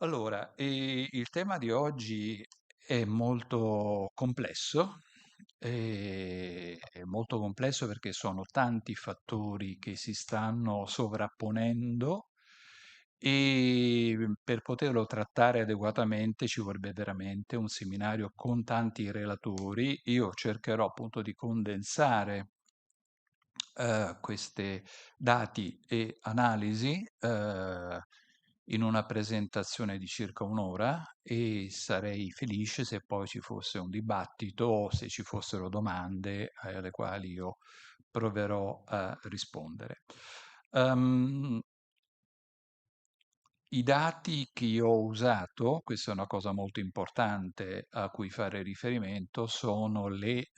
Allora, il tema di oggi è è molto complesso perché sono tanti fattori che si stanno sovrapponendo e per poterlo trattare adeguatamente ci vorrebbe veramente un seminario con tanti relatori. Io cercherò appunto di condensare queste dati e analisi in una presentazione di circa un'ora e sarei felice se poi ci fosse un dibattito o se ci fossero domande alle quali io proverò a rispondere. Ehm, I dati che io ho usato, questa è una cosa molto importante a cui fare riferimento, sono le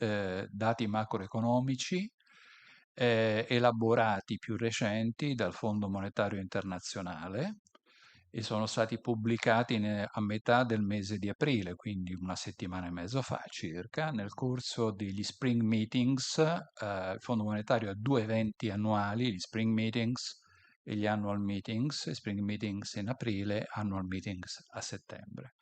dati macroeconomici elaborati più recenti dal Fondo Monetario Internazionale e sono stati pubblicati a metà del mese di aprile, quindi una settimana e mezzo fa circa, nel corso degli Spring Meetings. Il Fondo Monetario ha due eventi annuali, gli Spring Meetings e gli Annual Meetings, Spring Meetings in aprile, Annual Meetings a settembre.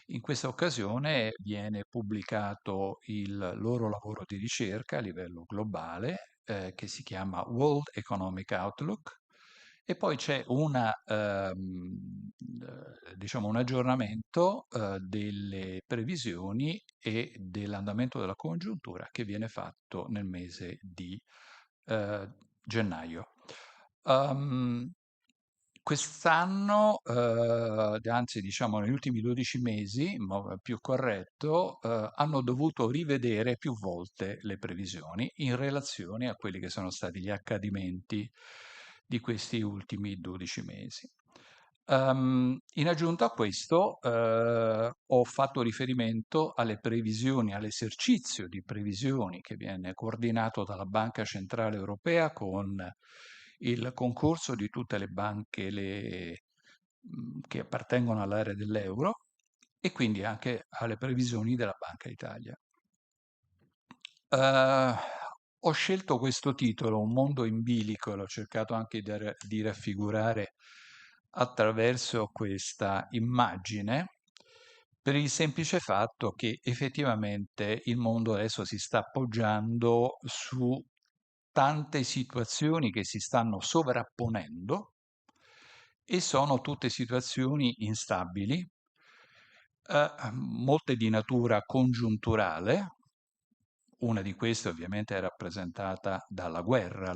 In questa occasione viene pubblicato il loro lavoro di ricerca a livello globale, che si chiama World Economic Outlook, e poi c'è diciamo un aggiornamento delle previsioni e dell'andamento della congiuntura che viene fatto nel mese di gennaio. Um, Quest'anno, anzi diciamo negli ultimi 12 mesi, in modo più corretto, hanno dovuto rivedere più volte le previsioni in relazione a quelli che sono stati gli accadimenti di questi ultimi 12 mesi. In aggiunta a questo, ho fatto riferimento alle previsioni, all'esercizio di previsioni che viene coordinato dalla Banca Centrale Europea con il concorso di tutte le banche che appartengono all'area dell'euro e quindi anche alle previsioni della Banca Italia. Eh, Ho scelto questo titolo, Un mondo in bilico, l'ho cercato anche di raffigurare attraverso questa immagine, per il semplice fatto che effettivamente il mondo adesso si sta appoggiando su tante situazioni che si stanno sovrapponendo e sono tutte situazioni instabili, molte di natura congiunturale. Una di queste ovviamente è rappresentata dalla guerra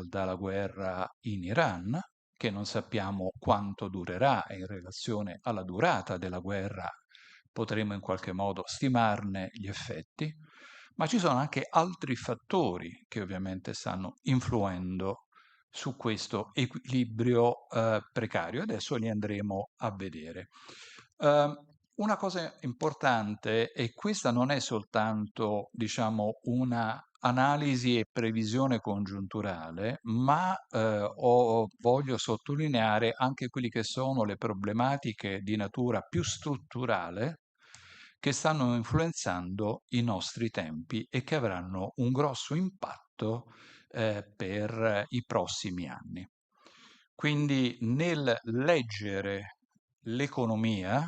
in Iran, che non sappiamo quanto durerà e in relazione alla durata della guerra potremo in qualche modo stimarne gli effetti, ma ci sono anche altri fattori che ovviamente stanno influendo su questo equilibrio precario. Adesso li andremo a vedere. Eh, una cosa importante, e questa non è soltanto, diciamo, una analisi e previsione congiunturale, ma voglio sottolineare anche quelle che sono le problematiche di natura più strutturale che stanno influenzando i nostri tempi e che avranno un grosso impatto per i prossimi anni. Quindi nel leggere l'economia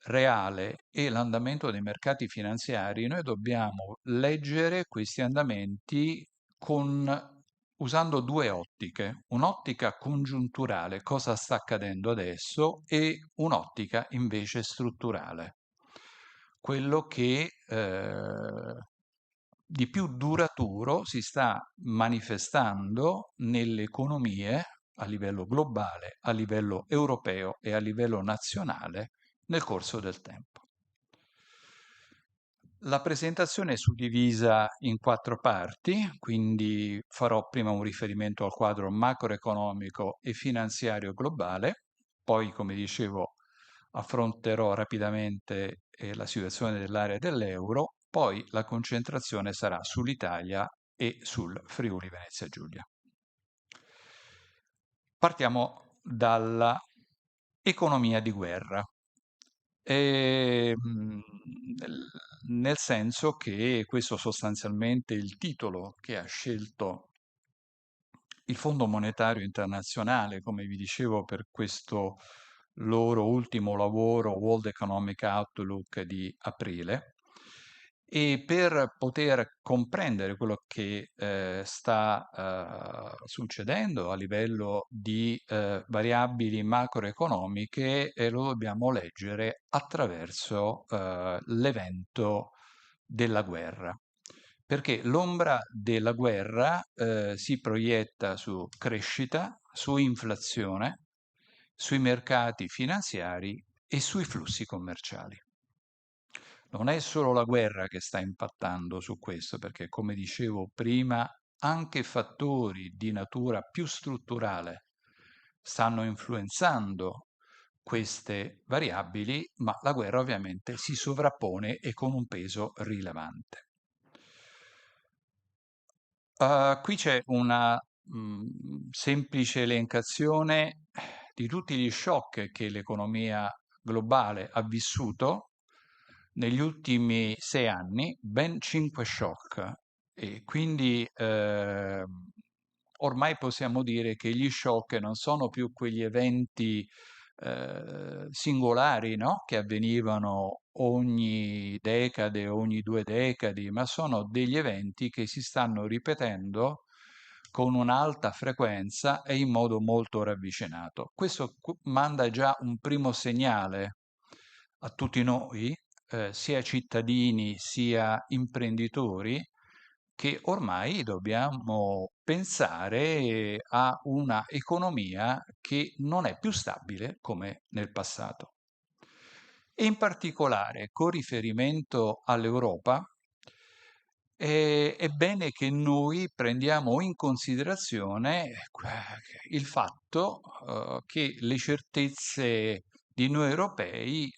reale e l'andamento dei mercati finanziari, noi dobbiamo leggere questi andamenti usando due ottiche, un'ottica congiunturale, cosa sta accadendo adesso, e un'ottica invece strutturale, quello che di più duraturo si sta manifestando nelle economie a livello globale, a livello europeo e a livello nazionale nel corso del tempo. La presentazione è suddivisa in quattro parti, quindi farò prima un riferimento al quadro macroeconomico e finanziario globale, poi, come dicevo, affronterò rapidamente la situazione dell'area dell'euro, poi la concentrazione sarà sull'Italia e sul Friuli Venezia Giulia. Partiamo dalla economia di guerra. Nel senso che questo sostanzialmente è il titolo che ha scelto il Fondo Monetario Internazionale, come vi dicevo, per questo loro ultimo lavoro World Economic Outlook di aprile. E per poter comprendere quello che sta succedendo a livello di variabili macroeconomiche, lo dobbiamo leggere attraverso l'evento della guerra. Perché l'ombra della guerra si proietta su crescita, su inflazione, sui mercati finanziari e sui flussi commerciali. Non è solo la guerra che sta impattando su questo, perché come dicevo prima, anche fattori di natura più strutturale stanno influenzando queste variabili, ma la guerra ovviamente si sovrappone e con un peso rilevante. Qui c'è una semplice elencazione di tutti gli shock che l'economia globale ha vissuto negli ultimi 6 anni, ben 5 shock. E quindi ormai possiamo dire che gli shock non sono più quegli eventi singolari, no? Che avvenivano ogni decade, ogni 2 decadi, ma sono degli eventi che si stanno ripetendo con un'alta frequenza e in modo molto ravvicinato. Questo manda già un primo segnale a tutti noi, sia cittadini sia imprenditori, che ormai dobbiamo pensare a una economia che non è più stabile come nel passato. E in particolare con riferimento all'Europa, è bene che noi prendiamo in considerazione il fatto che le certezze di noi europei,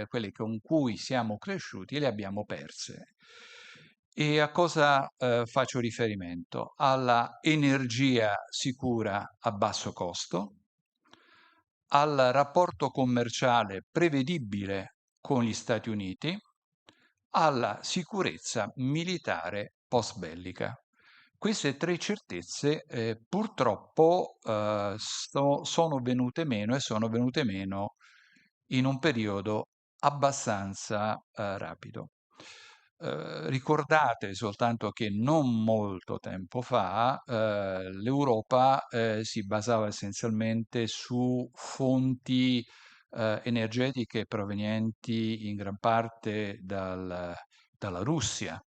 quelle con cui siamo cresciuti, le abbiamo perse. E a cosa faccio riferimento? Alla energia sicura a basso costo, al rapporto commerciale prevedibile con gli Stati Uniti, alla sicurezza militare post-bellica. Queste tre certezze purtroppo sono venute meno e sono venute meno in un periodo abbastanza rapido. Ricordate soltanto che non molto tempo fa l'Europa si basava essenzialmente su fonti energetiche provenienti in gran parte dalla Russia,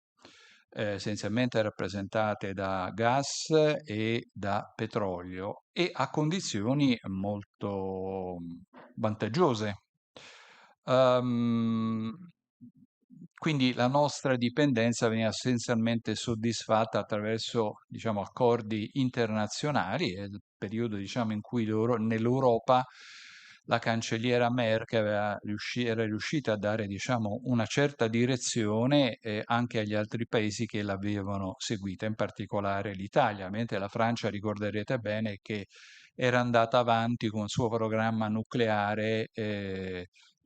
essenzialmente rappresentate da gas e da petrolio e a condizioni molto vantaggiose. Ehm, quindi la nostra dipendenza veniva essenzialmente soddisfatta attraverso, diciamo, accordi internazionali. È il periodo, diciamo, in cui nell'Europa la cancelliera Merkel era riuscita a dare, diciamo, una certa direzione anche agli altri paesi che l'avevano seguita, in particolare l'Italia, mentre la Francia, ricorderete bene, che era andata avanti con il suo programma nucleare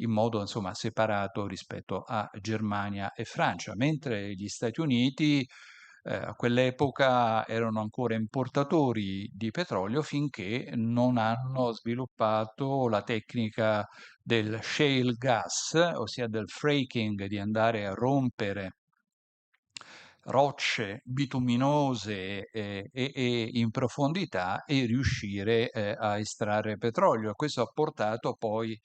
in modo insomma separato rispetto a Germania e Francia, mentre gli Stati Uniti a quell'epoca erano ancora importatori di petrolio finché non hanno sviluppato la tecnica del shale gas, ossia del fracking, di andare a rompere rocce bituminose e in profondità e riuscire a estrarre petrolio. Questo ha portato poi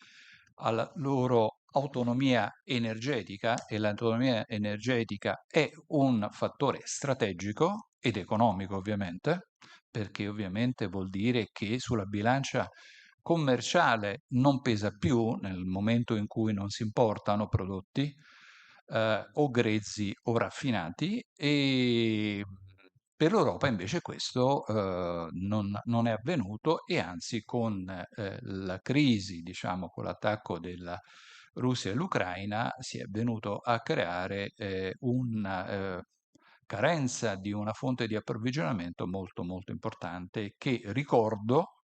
alla loro autonomia energetica e l'autonomia energetica è un fattore strategico ed economico ovviamente, perché ovviamente vuol dire che sulla bilancia commerciale non pesa più nel momento in cui non si importano prodotti o grezzi o raffinati e per l'Europa invece questo non è avvenuto e anzi con la crisi, diciamo con l'attacco della Russia all'Ucraina si è venuto a creare una carenza di una fonte di approvvigionamento molto molto importante che ricordo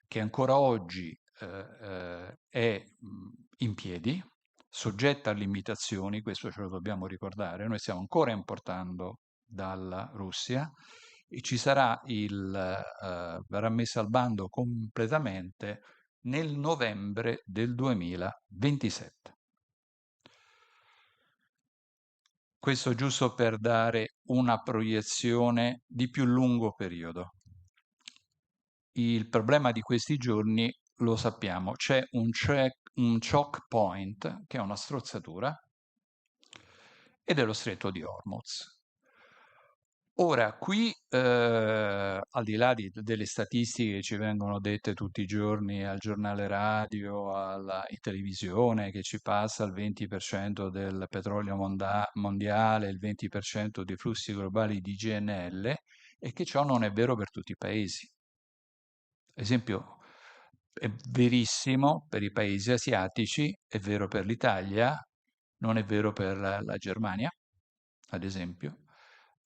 che ancora oggi è in piedi, soggetta a limitazioni, questo ce lo dobbiamo ricordare, noi stiamo ancora importando dalla Russia e ci sarà verrà messa al bando completamente nel novembre del 2027. Questo giusto per dare una proiezione di più lungo periodo. Il problema di questi giorni lo sappiamo, c'è un choke point, che è una strozzatura, ed è lo stretto di Hormuz. Ora, qui, al di là delle statistiche che ci vengono dette tutti i giorni al giornale radio, in televisione, che ci passa il 20% del petrolio mondiale, il 20% dei flussi globali di GNL, è che ciò non è vero per tutti i paesi. Esempio, è verissimo per i paesi asiatici, è vero per l'Italia, non è vero per la Germania, ad esempio.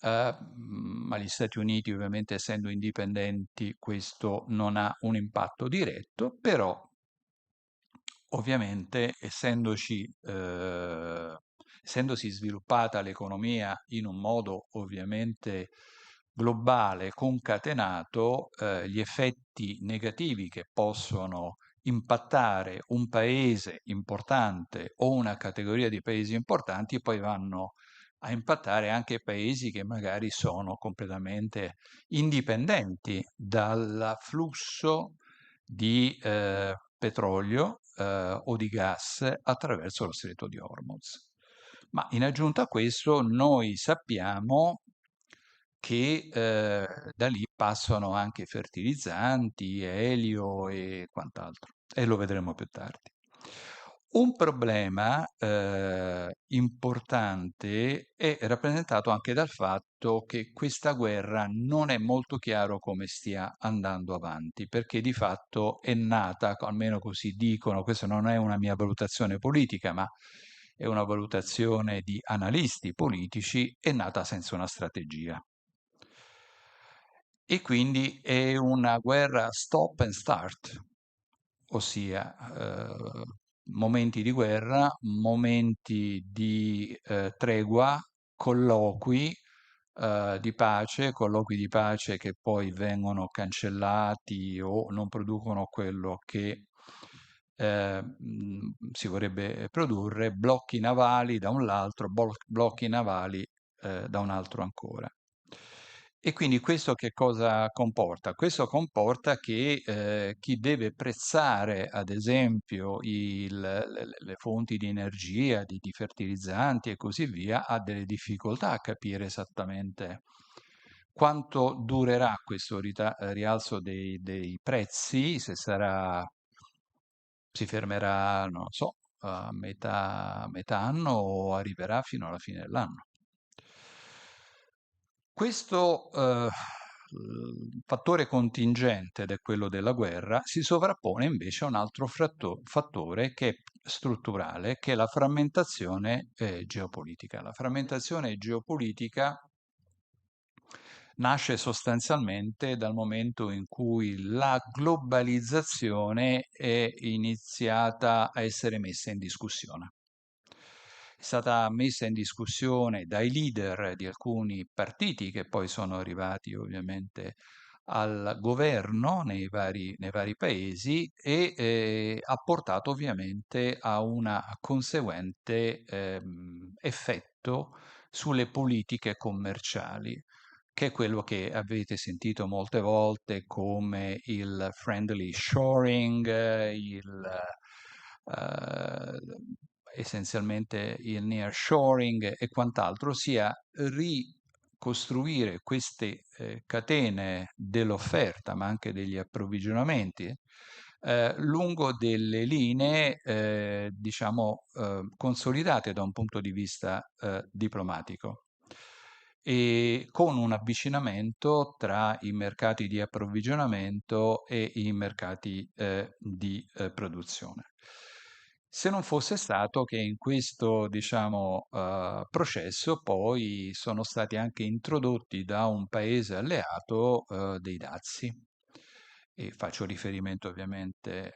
Ma gli Stati Uniti, ovviamente, essendo indipendenti, questo non ha un impatto diretto, però ovviamente essendosi sviluppata l'economia in un modo ovviamente globale, concatenato, gli effetti negativi che possono impattare un paese importante o una categoria di paesi importanti poi vanno a impattare anche paesi che magari sono completamente indipendenti dal flusso di petrolio o di gas attraverso lo stretto di Hormuz. Ma in aggiunta a questo, noi sappiamo che da lì passano anche fertilizzanti, elio e quant'altro, e lo vedremo più tardi. Un problema importante è rappresentato anche dal fatto che questa guerra non è molto chiaro come stia andando avanti, perché di fatto è nata, almeno così dicono, questa non è una mia valutazione politica, ma è una valutazione di analisti politici, è nata senza una strategia. E quindi è una guerra stop and start, ossia momenti di guerra, momenti di tregua, colloqui colloqui di pace che poi vengono cancellati o non producono quello che si vorrebbe produrre, blocchi navali da un lato, blocchi navali da un altro ancora. E quindi questo che cosa comporta? Questo comporta che chi deve prezzare, ad esempio, le fonti di energia, di fertilizzanti e così via, ha delle difficoltà a capire esattamente quanto durerà questo rialzo dei prezzi, se si fermerà, non lo so, a metà anno o arriverà fino alla fine dell'anno. Questo fattore contingente, ed è quello della guerra, si sovrappone invece a un altro fattore che è strutturale, che è la frammentazione geopolitica. La frammentazione geopolitica nasce sostanzialmente dal momento in cui la globalizzazione è iniziata a essere messa in discussione. È stata messa in discussione dai leader di alcuni partiti che poi sono arrivati ovviamente al governo nei vari paesi e ha portato ovviamente a un conseguente effetto sulle politiche commerciali, che è quello che avete sentito molte volte come il friendly shoring, eh, essenzialmente il nearshoring e quant'altro, ossia ricostruire queste catene dell'offerta, ma anche degli approvvigionamenti, lungo delle linee, diciamo, consolidate da un punto di vista diplomatico e con un avvicinamento tra i mercati di approvvigionamento e i mercati di produzione. Se non fosse stato che in questo, diciamo, processo poi sono stati anche introdotti da un paese alleato dei dazi. E faccio riferimento ovviamente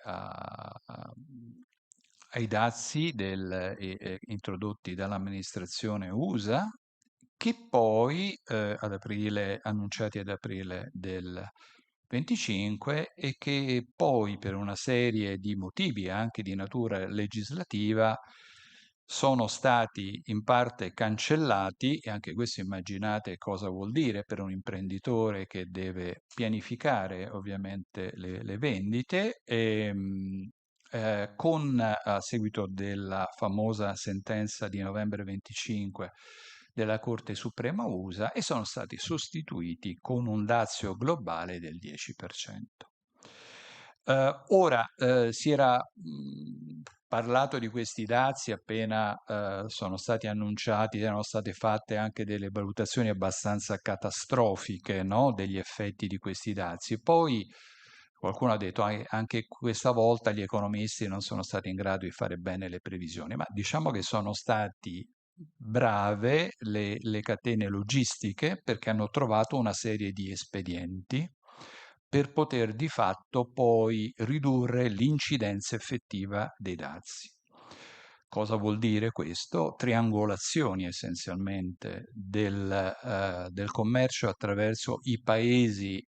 ai dazi introdotti dall'amministrazione USA, che poi annunciati ad aprile del 25 e che poi per una serie di motivi anche di natura legislativa sono stati in parte cancellati e anche questo immaginate cosa vuol dire per un imprenditore che deve pianificare ovviamente le vendite a seguito della famosa sentenza di novembre 25 della Corte Suprema USA e sono stati sostituiti con un dazio globale del 10%. Ora, si era parlato di questi dazi appena sono stati annunciati, erano state fatte anche delle valutazioni abbastanza catastrofiche, no, degli effetti di questi dazi. Poi qualcuno ha detto anche questa volta gli economisti non sono stati in grado di fare bene le previsioni, ma diciamo che sono stati brave le catene logistiche perché hanno trovato una serie di espedienti per poter di fatto poi ridurre l'incidenza effettiva dei dazi. Cosa vuol dire questo? Triangolazioni essenzialmente del commercio attraverso i paesi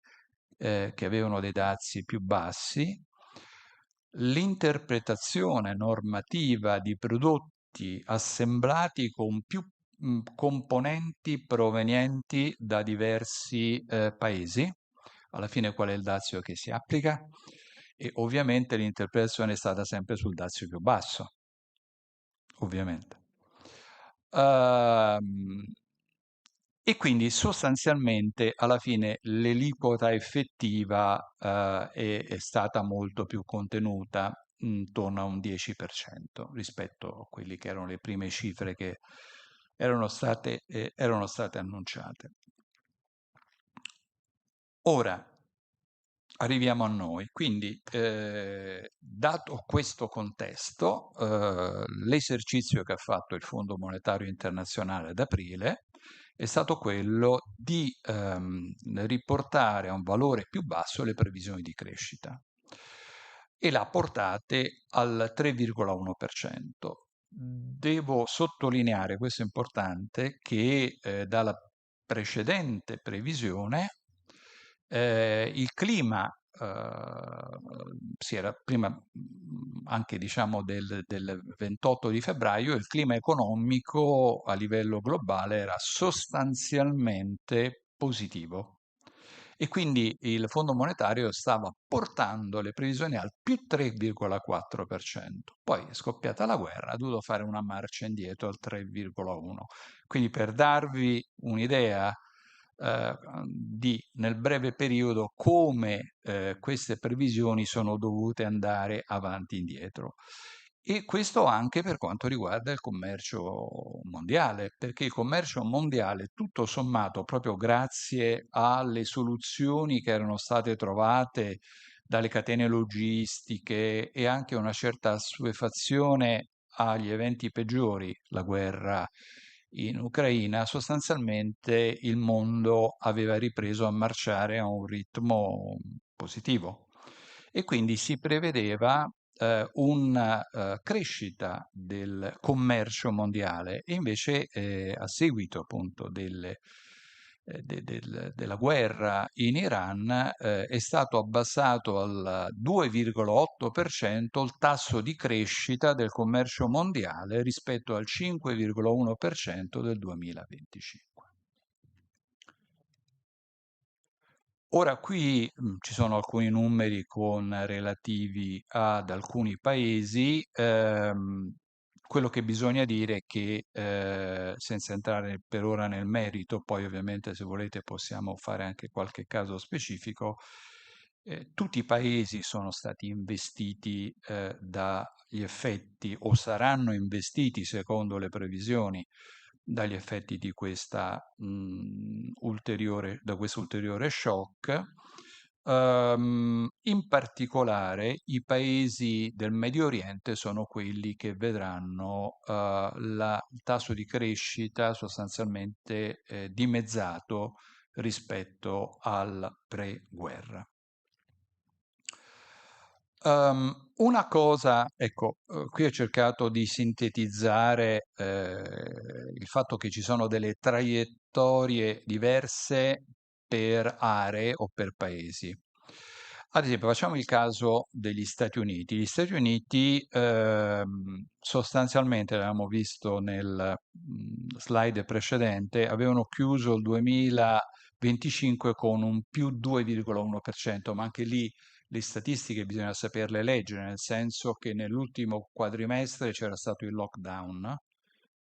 che avevano dei dazi più bassi, l'interpretazione normativa di prodotti assemblati con più componenti provenienti da diversi paesi. Alla fine qual è il dazio che si applica? E ovviamente l'interpretazione è stata sempre sul dazio più basso, ovviamente. Ehm, e quindi sostanzialmente alla fine l'aliquota effettiva è stata molto più contenuta, intorno a un 10% rispetto a quelli che erano le prime cifre che erano state annunciate. Ora, arriviamo a noi. Quindi, dato questo contesto, l'esercizio che ha fatto il Fondo Monetario Internazionale ad aprile è stato quello di riportare a un valore più basso le previsioni di crescita e l'ha portate al 3,1%. Devo sottolineare, questo è importante, che dalla precedente previsione il clima si era prima anche diciamo del 28 di febbraio, il clima economico a livello globale era sostanzialmente positivo. E quindi il Fondo monetario stava portando le previsioni al più 3,4%. Poi è scoppiata la guerra, ha dovuto fare una marcia indietro al 3,1%. Quindi per darvi un'idea nel breve periodo come queste previsioni sono dovute andare avanti e indietro. E questo anche per quanto riguarda il commercio mondiale, perché il commercio mondiale, tutto sommato, proprio grazie alle soluzioni che erano state trovate dalle catene logistiche e anche una certa assuefazione agli eventi peggiori, la guerra in Ucraina, sostanzialmente il mondo aveva ripreso a marciare a un ritmo positivo e quindi si prevedeva una crescita del commercio mondiale e invece a seguito appunto della guerra in Iran è stato abbassato al 2,8% il tasso di crescita del commercio mondiale rispetto al 5,1% del 2025. Ora qui ci sono alcuni numeri relativi ad alcuni paesi. Quello che bisogna dire è che, senza entrare per ora nel merito, poi ovviamente se volete possiamo fare anche qualche caso specifico, tutti i paesi sono stati investiti dagli effetti o saranno investiti secondo le previsioni dagli effetti di da questo ulteriore shock. In particolare i paesi del Medio Oriente sono quelli che vedranno il tasso di crescita sostanzialmente dimezzato rispetto al pre-guerra. Una cosa, ecco, qui ho cercato di sintetizzare il fatto che ci sono delle traiettorie diverse per aree o per paesi. Ad esempio, facciamo il caso degli Stati Uniti. Gli Stati Uniti, sostanzialmente, l'avevamo visto nel slide precedente, avevano chiuso il 2025 con un più 2,1%, ma anche lì le statistiche bisogna saperle leggere, nel senso che nell'ultimo quadrimestre c'era stato il lockdown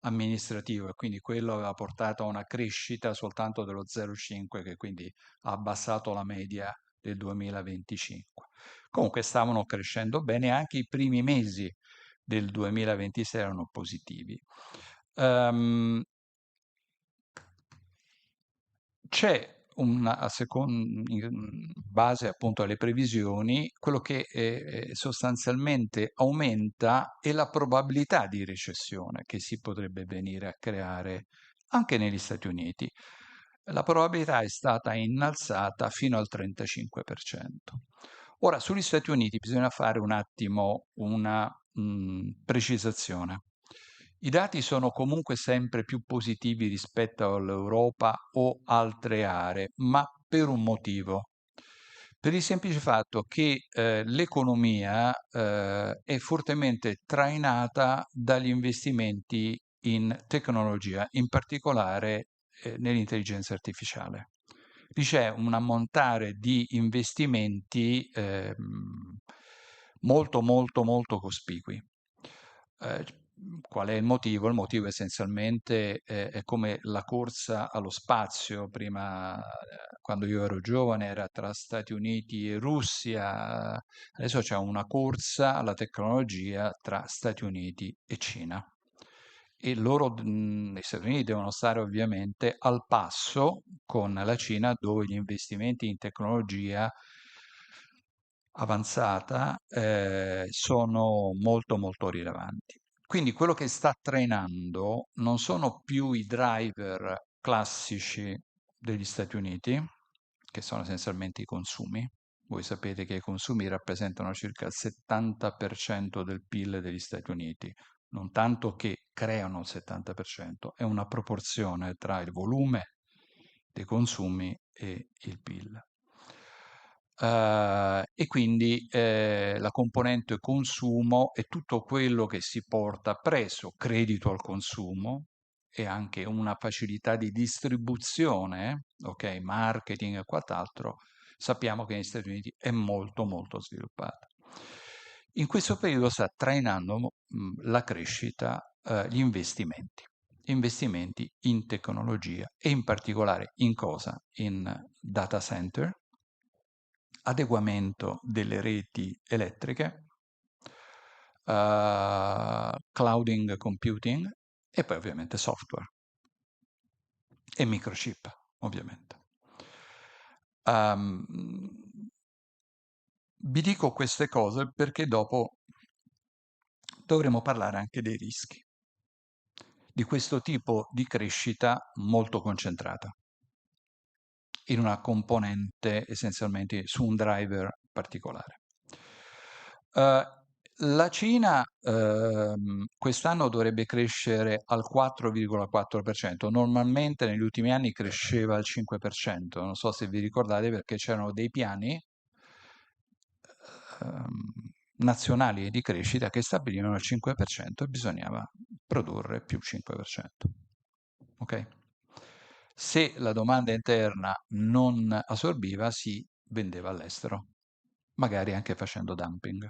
amministrativo e quindi quello aveva portato a una crescita soltanto dello 0,5, che quindi ha abbassato la media del 2025. Comunque stavano crescendo bene, anche i primi mesi del 2026 erano positivi. Ehm, c'è in base appunto alle previsioni, quello che sostanzialmente aumenta è la probabilità di recessione che si potrebbe venire a creare anche negli Stati Uniti. La probabilità è stata innalzata fino al 35%. Ora, sugli Stati Uniti bisogna fare un attimo una precisazione. I dati sono comunque sempre più positivi rispetto all'Europa o altre aree, ma per un motivo. Per il semplice fatto che l'economia è fortemente trainata dagli investimenti in tecnologia, in particolare nell'intelligenza artificiale. Lì c'è un ammontare di investimenti molto, molto, molto cospicui. Eh, qual è il motivo? Il motivo essenzialmente è come la corsa allo spazio. Prima, quando io ero giovane, era tra Stati Uniti e Russia. Adesso c'è una corsa alla tecnologia tra Stati Uniti e Cina. E loro, gli Stati Uniti devono stare ovviamente al passo con la Cina, dove gli investimenti in tecnologia avanzata sono molto molto rilevanti. Quindi quello che sta trainando non sono più i driver classici degli Stati Uniti, che sono essenzialmente i consumi. Voi sapete che i consumi rappresentano circa il 70% del PIL degli Stati Uniti, non tanto che creano il 70%, è una proporzione tra il volume dei consumi e il PIL. E quindi la componente consumo è tutto quello che si porta preso credito al consumo e anche una facilità di distribuzione, ok, marketing e quant'altro, sappiamo che negli Stati Uniti è molto molto sviluppata. In questo periodo sta trainando la crescita, gli investimenti in tecnologia e in particolare in cosa? In data center, adeguamento delle reti elettriche, clouding computing e poi ovviamente software e microchip, ovviamente. Um, Vi dico queste cose perché dopo dovremo parlare anche dei rischi di questo tipo di crescita molto concentrata in una componente essenzialmente su un driver particolare. Eh, la Cina quest'anno dovrebbe crescere al 4,4%, normalmente negli ultimi anni cresceva al 5%, non so se vi ricordate perché c'erano dei piani ehm, nazionali di crescita che stabilivano il 5% e bisognava produrre più 5%. Ok? Se la domanda interna non assorbiva, si vendeva all'estero, magari anche facendo dumping.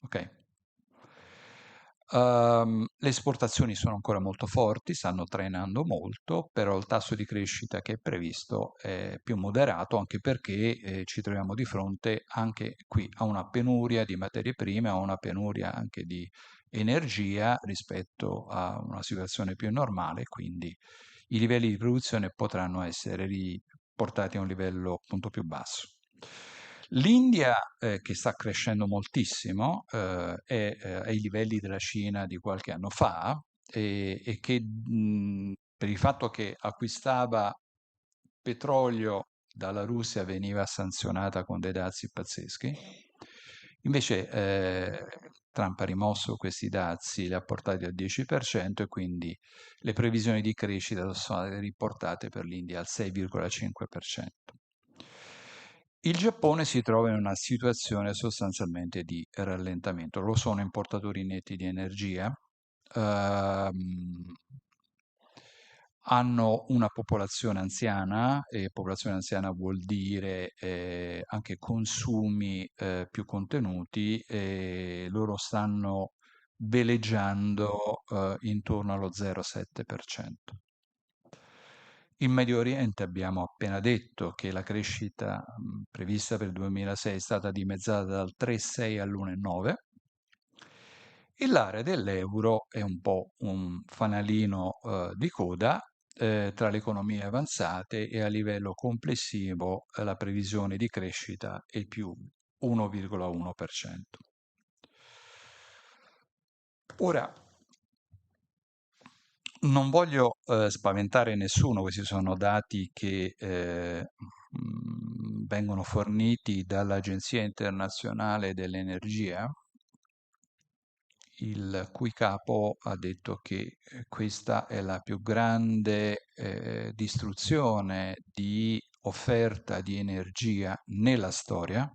Ok? Le esportazioni sono ancora molto forti, stanno trainando molto, però il tasso di crescita che è previsto è più moderato, anche perché ci troviamo di fronte anche qui a una penuria di materie prime, a una penuria anche di energia rispetto a una situazione più normale, quindi i livelli di produzione potranno essere riportati a un livello appunto più basso. L'India, che sta crescendo moltissimo, è ai livelli della Cina di qualche anno fa e che per il fatto che acquistava petrolio dalla Russia veniva sanzionata con dei dazi pazzeschi. Invece Trump ha rimosso questi dazi, li ha portati al 10% e quindi le previsioni di crescita sono state riportate per l'India al 6,5%. Il Giappone si trova in una situazione sostanzialmente di rallentamento. Lo sono importatori netti di energia, ehm, hanno una popolazione anziana e popolazione anziana vuol dire anche consumi più contenuti e loro stanno veleggiando intorno allo 0,7%. In Medio Oriente abbiamo appena detto che la crescita prevista per il 2006 è stata dimezzata dal 3,6 all'1,9 e l'area dell'euro è un po' un fanalino di coda tra le economie avanzate e a livello complessivo la previsione di crescita è più 1,1%. Ora, non voglio spaventare nessuno, questi sono dati che vengono forniti dall'Agenzia internazionale dell'energia, il cui capo ha detto che questa è la più grande distruzione di offerta di energia nella storia,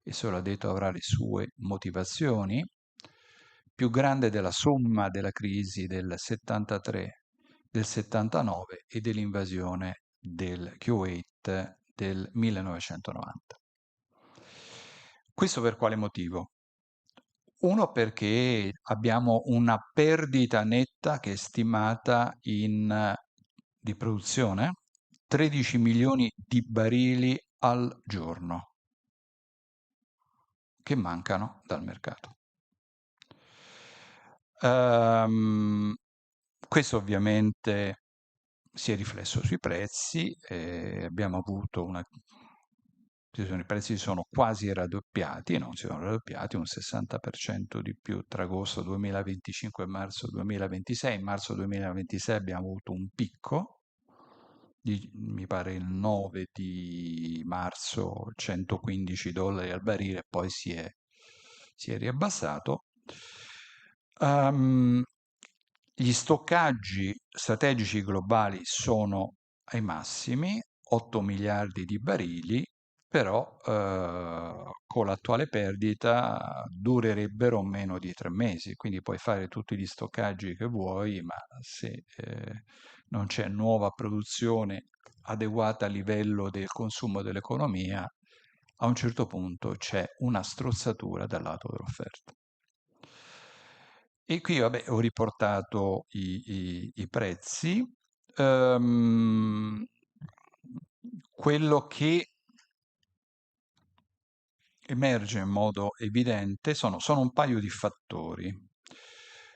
e solo ha detto avrà le sue motivazioni, più grande della somma della crisi del 73, del 79 e dell'invasione del Kuwait del 1990. Questo per quale motivo? Uno perché abbiamo una perdita netta che è stimata di produzione 13 milioni di barili al giorno che mancano dal mercato. Ehm, Questo ovviamente si è riflesso sui prezzi, abbiamo avuto i prezzi si sono quasi raddoppiati, non si sono raddoppiati, un 60% di più tra agosto 2025 e marzo 2026. In marzo 2026 abbiamo avuto un picco, mi pare il 9 di marzo, 115 dollari al barile, poi si è riabbassato. Ehm, Gli stoccaggi strategici globali sono ai massimi, 8 miliardi di barili, però con l'attuale perdita durerebbero meno di 3 mesi, quindi puoi fare tutti gli stoccaggi che vuoi, ma se non c'è nuova produzione adeguata a livello del consumo dell'economia, a un certo punto c'è una strozzatura dal lato dell'offerta. E qui vabbè, ho riportato i prezzi. Ehm, Quello che emerge in modo evidente sono un paio di fattori.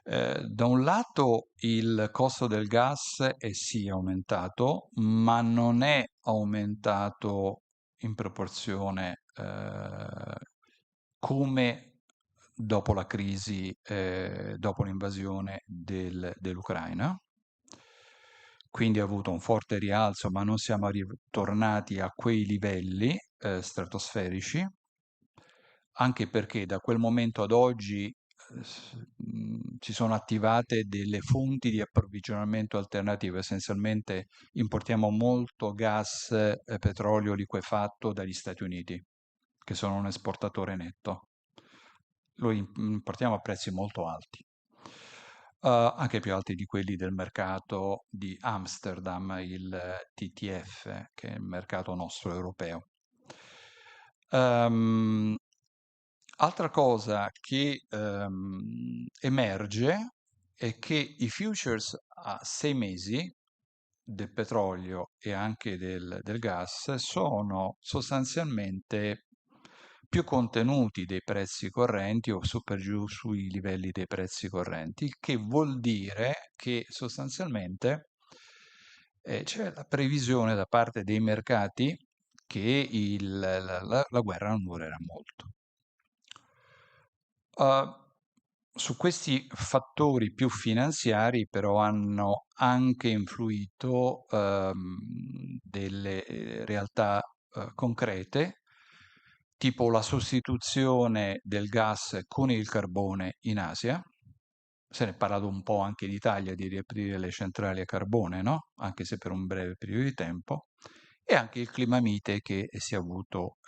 Da un lato il costo del gas è sì aumentato, ma non è aumentato in proporzione come dopo la crisi, dopo l'invasione dell'Ucraina. Quindi ha avuto un forte rialzo, ma non siamo tornati a quei livelli stratosferici, anche perché da quel momento ad oggi si sono attivate delle fonti di approvvigionamento alternative. Essenzialmente importiamo molto gas e petrolio liquefatto dagli Stati Uniti, che sono un esportatore netto. Lo importiamo a prezzi molto alti, anche più alti di quelli del mercato di Amsterdam, il TTF, che è il mercato nostro europeo. Ehm, Altra cosa che emerge è che i futures a 6 mesi del petrolio e anche del gas sono sostanzialmente più contenuti dei prezzi correnti o su per giù sui livelli dei prezzi correnti, il che vuol dire che sostanzialmente c'è la previsione da parte dei mercati che la guerra non durerà molto. Uh, Su questi fattori più finanziari però hanno anche influito delle realtà concrete, tipo la sostituzione del gas con il carbone in Asia. Se ne è parlato un po' anche in Italia di riaprire le centrali a carbone, no? Anche se per un breve periodo di tempo. e anche il clima mite che si è avuto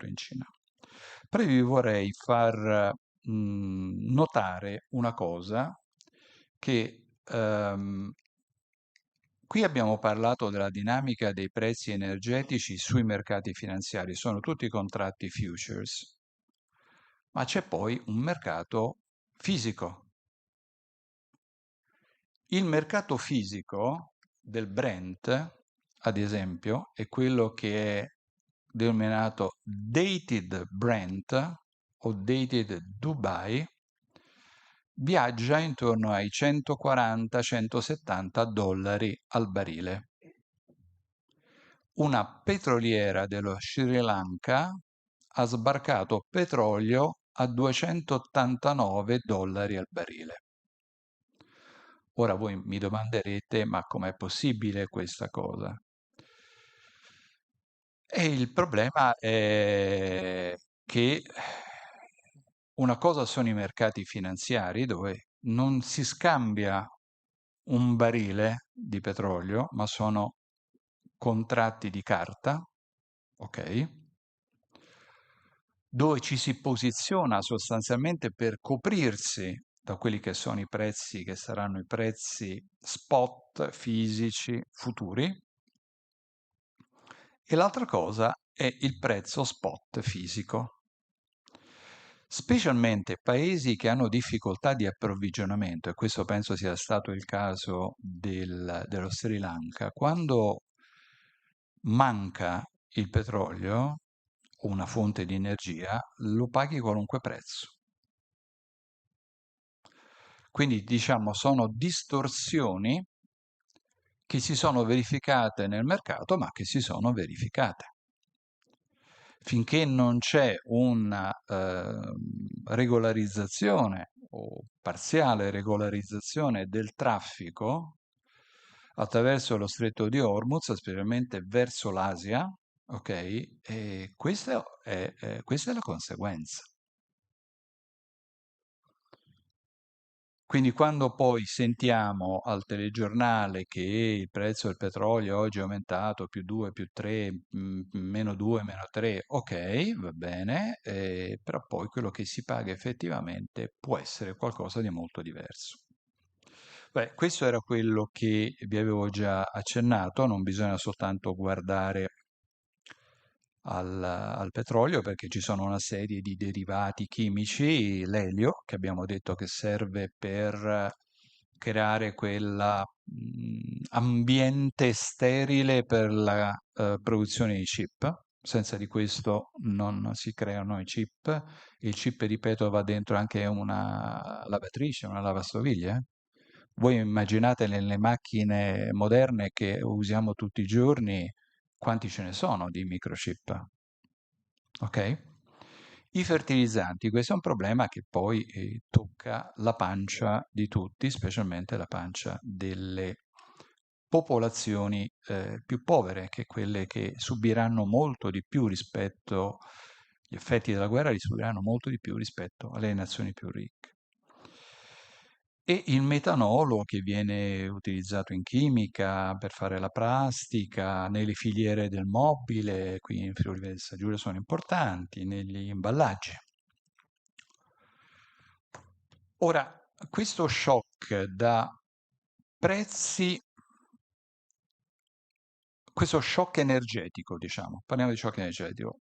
in Cina. Però vi vorrei far notare una cosa che qui abbiamo parlato della dinamica dei prezzi energetici sui mercati finanziari, sono tutti contratti futures, ma c'è poi un mercato fisico. Il mercato fisico del Brent, ad esempio, è quello che è denominato Dated Brent o Dated Dubai, viaggia intorno ai 140-170 dollari al barile. Una petroliera dello Sri Lanka ha sbarcato petrolio a 289 dollari al barile. Ora voi mi domanderete, ma com'è possibile questa cosa? E il problema è che una cosa sono i mercati finanziari dove non si scambia un barile di petrolio, ma sono contratti di carta, ok? Dove ci si posiziona sostanzialmente per coprirsi da quelli che sono i prezzi che saranno i prezzi spot fisici futuri, e l'altra cosa è il prezzo spot fisico. Specialmente paesi che hanno difficoltà di approvvigionamento, e questo penso sia stato il caso dello Sri Lanka, quando manca il petrolio o una fonte di energia, lo paghi qualunque prezzo. Quindi diciamo sono distorsioni che si sono verificate nel mercato, ma che si sono verificate. Finché non c'è una regolarizzazione o parziale regolarizzazione del traffico attraverso lo stretto di Hormuz, specialmente verso l'Asia, ok? E questa è la conseguenza. Quindi quando poi sentiamo al telegiornale che il prezzo del petrolio oggi è aumentato più 2, più 3, meno 2, meno 3, ok, va bene, però poi quello che si paga effettivamente può essere qualcosa di molto diverso. Beh, questo era quello che vi avevo già accennato, non bisogna soltanto guardare al petrolio perché ci sono una serie di derivati chimici, l'elio, che abbiamo detto che serve per creare quella ambiente sterile per la produzione di chip. Senza di questo non si creano i chip. Il chip, ripeto, va dentro anche una lavatrice, una lavastoviglie. Voi immaginate nelle macchine moderne che usiamo tutti i giorni quanti ce ne sono di microchip, ok? I fertilizzanti, questo è un problema che poi tocca la pancia di tutti, specialmente la pancia delle popolazioni più povere, che quelle che subiranno molto di più rispetto, gli effetti della guerra li subiranno molto di più rispetto alle nazioni più ricche. E il metanolo che viene utilizzato in chimica per fare la plastica, nelle filiere del mobile, qui in Friuli Venezia Giulia sono importanti, negli imballaggi. Ora, questo shock da prezzi, questo shock energetico, diciamo, parliamo di shock energetico,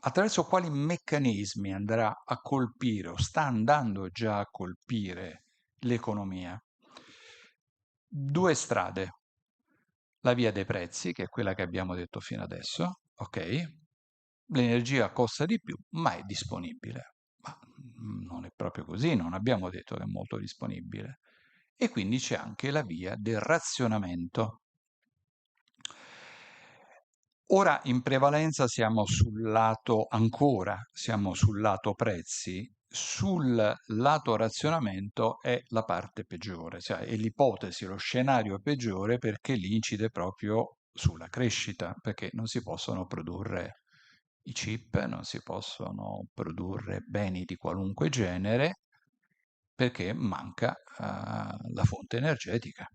attraverso quali meccanismi andrà a colpire o sta andando già a colpire l'economia? Due strade. La via dei prezzi, che è quella che abbiamo detto fino adesso, ok? L'energia costa di più, ma è disponibile. Ma non è proprio così, non abbiamo detto che è molto disponibile. E quindi c'è anche la via del razionamento. Ora in prevalenza siamo sul lato prezzi, sul lato razionamento è la parte peggiore, cioè è l'ipotesi, lo scenario peggiore perché lì incide proprio sulla crescita, perché non si possono produrre i chip, non si possono produrre beni di qualunque genere perché manca la fonte energetica.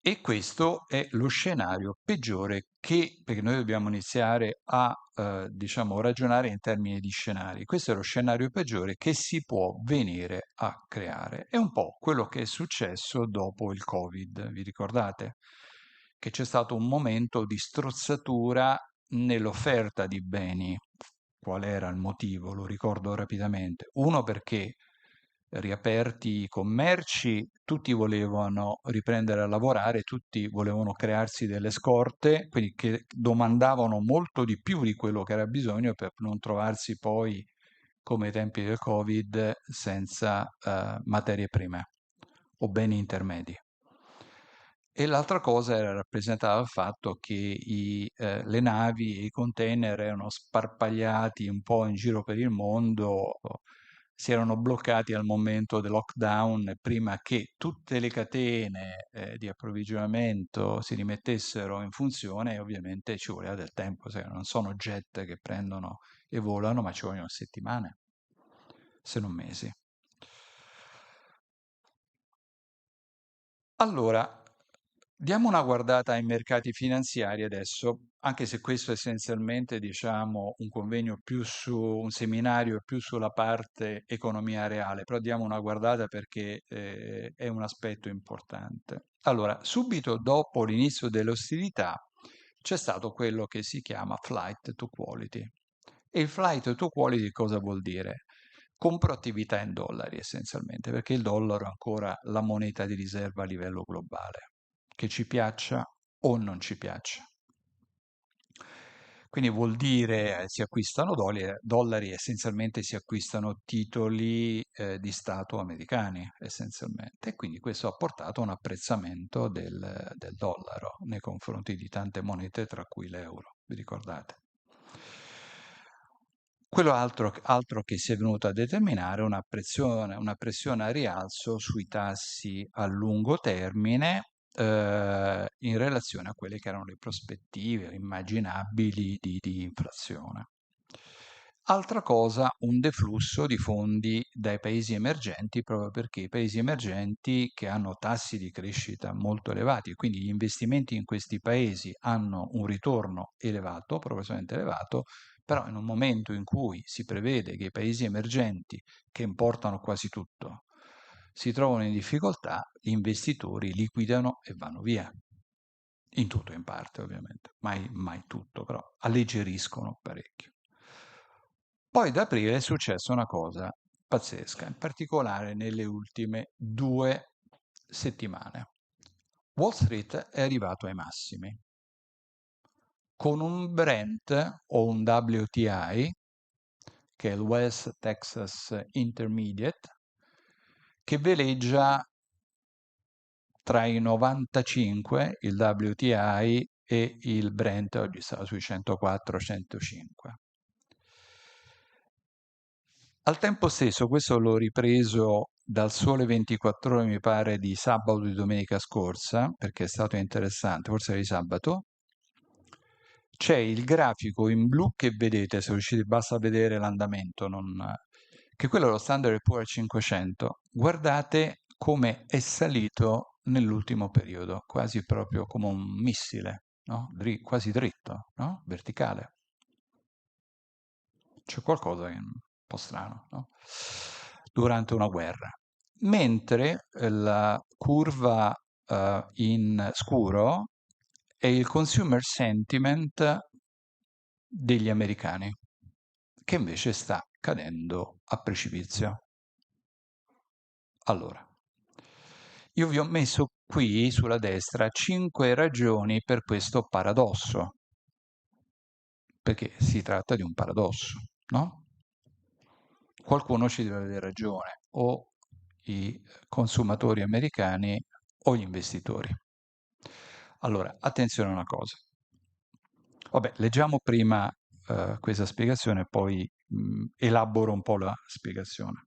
E questo è lo scenario peggiore perché noi dobbiamo iniziare a, diciamo, ragionare in termini di scenari. Questo è lo scenario peggiore che si può venire a creare. È un po' quello che è successo dopo il Covid, vi ricordate? Che c'è stato un momento di strozzatura nell'offerta di beni. Qual era il motivo? Lo ricordo rapidamente. Uno perché riaperti i commerci, tutti volevano riprendere a lavorare, tutti volevano crearsi delle scorte, quindi che domandavano molto di più di quello che era bisogno per non trovarsi poi, come ai tempi del Covid, senza materie prime o beni intermedi. E l'altra cosa era rappresentata dal fatto che le navi e i container erano sparpagliati un po' in giro per il mondo, si erano bloccati al momento del lockdown prima che tutte le catene di approvvigionamento si rimettessero in funzione e ovviamente ci voleva del tempo, sai, non sono jet che prendono e volano, ma ci vogliono settimane, se non mesi. Allora, diamo una guardata ai mercati finanziari adesso, anche se questo è essenzialmente, diciamo, un convegno più su un seminario più sulla parte economia reale, però diamo una guardata perché è un aspetto importante. Allora, subito dopo l'inizio delle ostilità c'è stato quello che si chiama flight to quality. E il flight to quality cosa vuol dire? Compro attività in dollari essenzialmente, perché il dollaro è ancora la moneta di riserva a livello globale, che ci piaccia o non ci piaccia. Quindi vuol dire si acquistano dollari, essenzialmente si acquistano titoli di Stato americani, essenzialmente. E quindi questo ha portato a un apprezzamento del dollaro nei confronti di tante monete, tra cui l'euro, vi ricordate? Quello altro che si è venuto a determinare è una pressione a rialzo sui tassi a lungo termine in relazione a quelle che erano le prospettive immaginabili di inflazione. Altra cosa, un deflusso di fondi dai paesi emergenti, proprio perché i paesi emergenti che hanno tassi di crescita molto elevati, e quindi gli investimenti in questi paesi hanno un ritorno elevato, progressivamente elevato, però in un momento in cui si prevede che i paesi emergenti, che importano quasi tutto, si trovano in difficoltà, gli investitori liquidano e vanno via. In tutto e in parte, ovviamente, mai tutto, però alleggeriscono parecchio. Poi da aprile è successa una cosa pazzesca, in particolare nelle ultime 2 settimane. Wall Street è arrivato ai massimi, con un Brent o un WTI, che è il West Texas Intermediate, che veleggia tra i 95, il WTI, e il Brent oggi sta sui 104-105. Al tempo stesso, questo l'ho ripreso dal Sole 24 Ore, mi pare, di sabato o di domenica scorsa, perché è stato interessante, forse era di sabato. C'è il grafico in blu che vedete, se riuscite, basta vedere l'andamento, che quello è lo Standard Poor's 500. Guardate come è salito nell'ultimo periodo, quasi proprio come un missile, no? Quasi dritto, no? Verticale. C'è qualcosa che è un po' strano, no? Durante una guerra. Mentre la curva in scuro è il consumer sentiment degli americani, che invece sta cadendo a precipizio. Allora, io vi ho messo qui sulla destra 5 ragioni per questo paradosso, perché si tratta di un paradosso, no? Qualcuno ci deve avere ragione, o i consumatori americani o gli investitori. Allora, attenzione a una cosa. Vabbè, leggiamo prima questa spiegazione, poi elaboro un po' la spiegazione.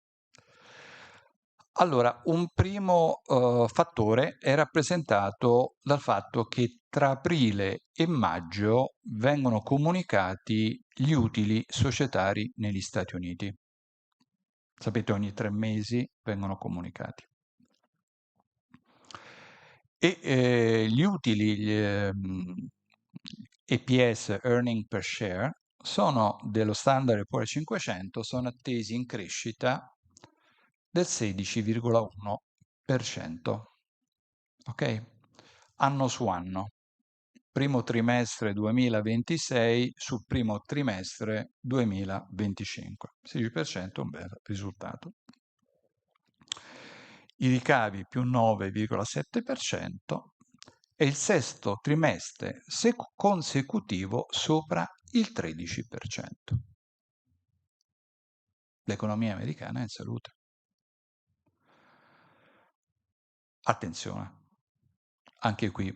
Allora, un primo fattore è rappresentato dal fatto che tra aprile e maggio vengono comunicati gli utili societari negli Stati Uniti. Sapete, ogni 3 mesi vengono comunicati. E gli utili, EPS, Earning per Share, sono dello Standard Poor's 500, sono attesi in crescita del 16,1%. Ok? Anno su anno. Primo trimestre 2026 su primo trimestre 2025. 16% è un bel risultato. I ricavi più 9,7% e il sesto trimestre consecutivo sopra il 13%. L'economia americana è in salute. Attenzione, anche qui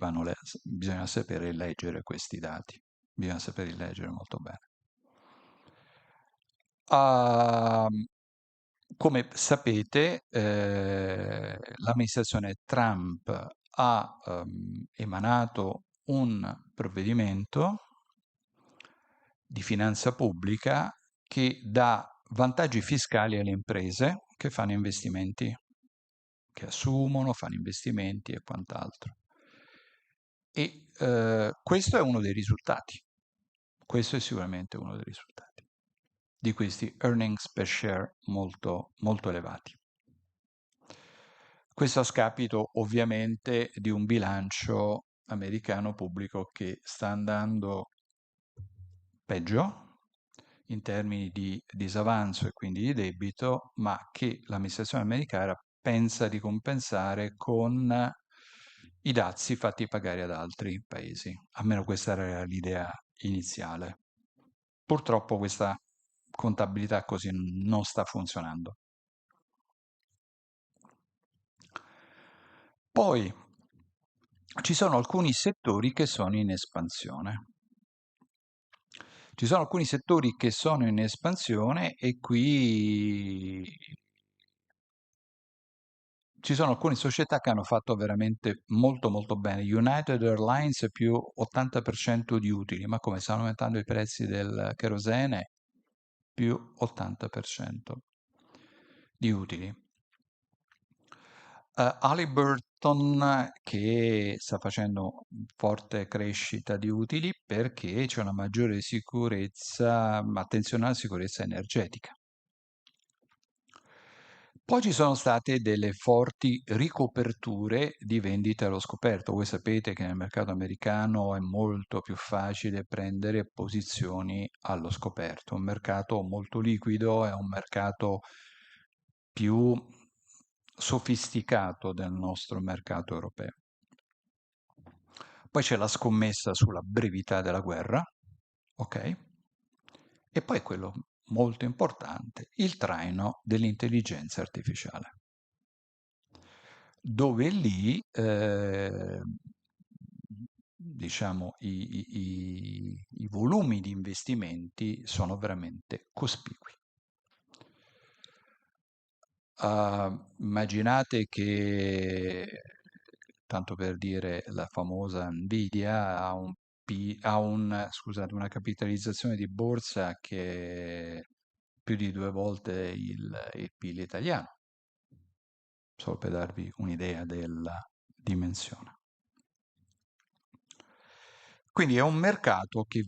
bisogna sapere leggere questi dati, bisogna sapere leggere molto bene. Ah, come sapete, l'amministrazione Trump ha emanato un provvedimento di finanza pubblica che dà vantaggi fiscali alle imprese che fanno investimenti, che assumono, fanno investimenti e quant'altro. E questo è uno dei risultati. Questo è sicuramente uno dei risultati di questi earnings per share molto, molto elevati. Questo a scapito ovviamente di un bilancio americano pubblico che sta andando peggio in termini di disavanzo e quindi di debito, ma che l'amministrazione americana pensa di compensare con i dazi fatti pagare ad altri paesi. Almeno questa era l'idea iniziale. Purtroppo questa contabilità così non sta funzionando. Poi ci sono alcuni settori che sono in espansione. Ci sono alcuni settori che sono in espansione e qui ci sono alcune società che hanno fatto veramente molto molto bene. United Airlines più 80% di utili, ma come stanno aumentando i prezzi del kerosene, più 80% di utili. Halliburton che sta facendo forte crescita di utili perché c'è una maggiore sicurezza, attenzione alla sicurezza energetica. Poi ci sono state delle forti ricoperture di vendite allo scoperto. Voi sapete che nel mercato americano è molto più facile prendere posizioni allo scoperto. È un mercato molto liquido, è un mercato più sofisticato del nostro mercato europeo. Poi c'è la scommessa sulla brevità della guerra, ok? E poi quello molto importante, il traino dell'intelligenza artificiale, dove lì diciamo i volumi di investimenti sono veramente cospicui. Immaginate che, tanto per dire, la famosa Nvidia scusate, una capitalizzazione di borsa che è più di 2 volte il PIL italiano, solo per darvi un'idea della dimensione. Quindi è un mercato che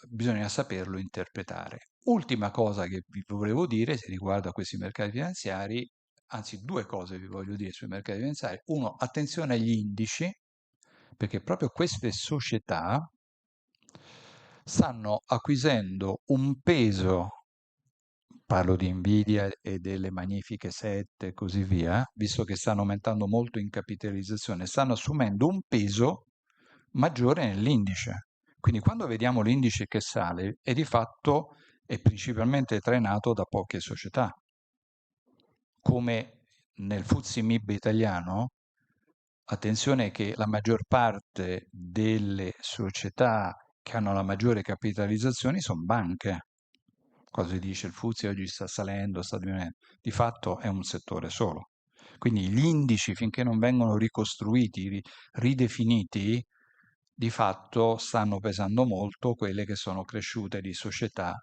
bisogna saperlo interpretare. Ultima cosa che vi volevo dire se riguarda questi mercati finanziari, anzi due cose vi voglio dire sui mercati finanziari. Uno, attenzione agli indici, perché proprio queste società stanno acquisendo un peso, parlo di Nvidia e delle magnifiche 7 e così via, visto che stanno aumentando molto in capitalizzazione, stanno assumendo un peso maggiore nell'indice. Quindi quando vediamo l'indice che sale, è di fatto è principalmente trainato da poche società. Come nel FTSE MIB italiano, attenzione che la maggior parte delle società che hanno la maggiore capitalizzazione sono banche. Cosa si dice? Il FTSE oggi sta salendo, sta diminuendo. Di fatto è un settore solo. Quindi gli indici, finché non vengono ricostruiti, ridefiniti, di fatto stanno pesando molto quelle che sono cresciute di società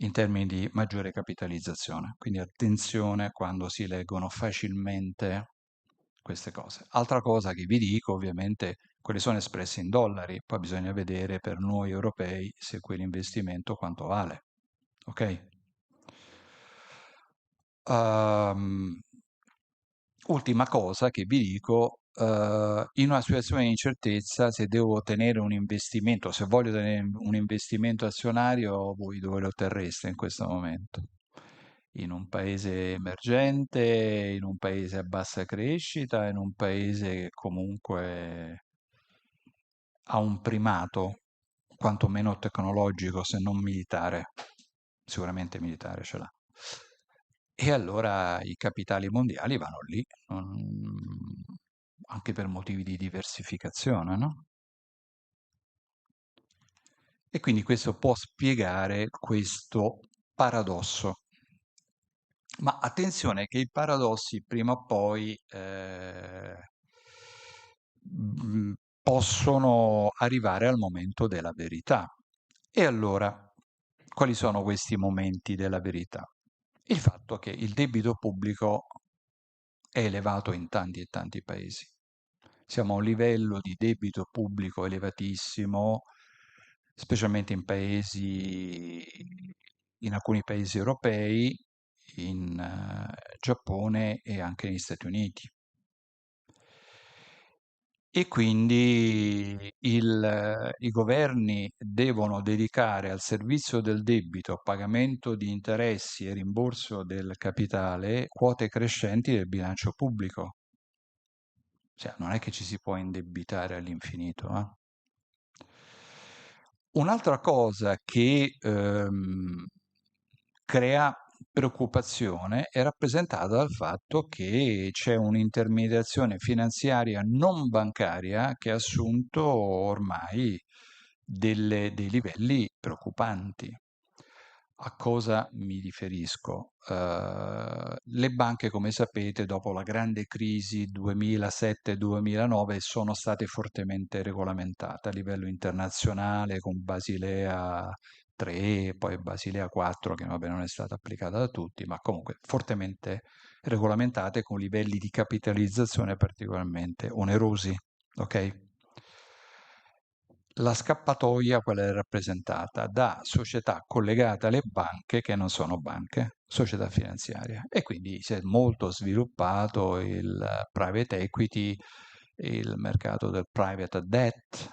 in termini di maggiore capitalizzazione. Quindi attenzione quando si leggono facilmente queste cose. Altra cosa che vi dico, ovviamente, quelle sono espresse in dollari, poi bisogna vedere per noi europei se quell'investimento quanto vale. Ok? Ehm, Ultima cosa che vi dico, in una situazione di incertezza, se devo tenere un investimento, se voglio tenere un investimento azionario, voi dove lo terreste in questo momento? In un paese emergente, in un paese a bassa crescita, in un paese che comunque ha un primato, quantomeno tecnologico, se non militare. Sicuramente militare ce l'ha. E allora i capitali mondiali vanno lì, anche per motivi di diversificazione, no? E quindi questo può spiegare questo paradosso. Ma attenzione che i paradossi prima o poi mh, possono arrivare al momento della verità. E allora, quali sono questi momenti della verità? Il fatto che il debito pubblico è elevato in tanti e tanti paesi. Siamo a un livello di debito pubblico elevatissimo, specialmente in alcuni paesi europei, in Giappone e anche negli Stati Uniti. E quindi i governi devono dedicare al servizio del debito, a pagamento di interessi e rimborso del capitale, quote crescenti del bilancio pubblico. Cioè, non è che ci si può indebitare all'infinito, eh. Un'altra cosa che crea preoccupazione è rappresentata dal fatto che c'è un'intermediazione finanziaria non bancaria che ha assunto ormai dei livelli preoccupanti. A cosa mi riferisco? Le banche, come sapete, dopo la grande crisi 2007-2009 sono state fortemente regolamentate a livello internazionale con Basilea 3, poi Basilea 4, che vabbè, non è stata applicata da tutti, ma comunque fortemente regolamentate con livelli di capitalizzazione particolarmente onerosi. Ok? La scappatoia quella è rappresentata da società collegate alle banche che non sono banche, società finanziarie. E quindi si è molto sviluppato il private equity, il mercato del private debt,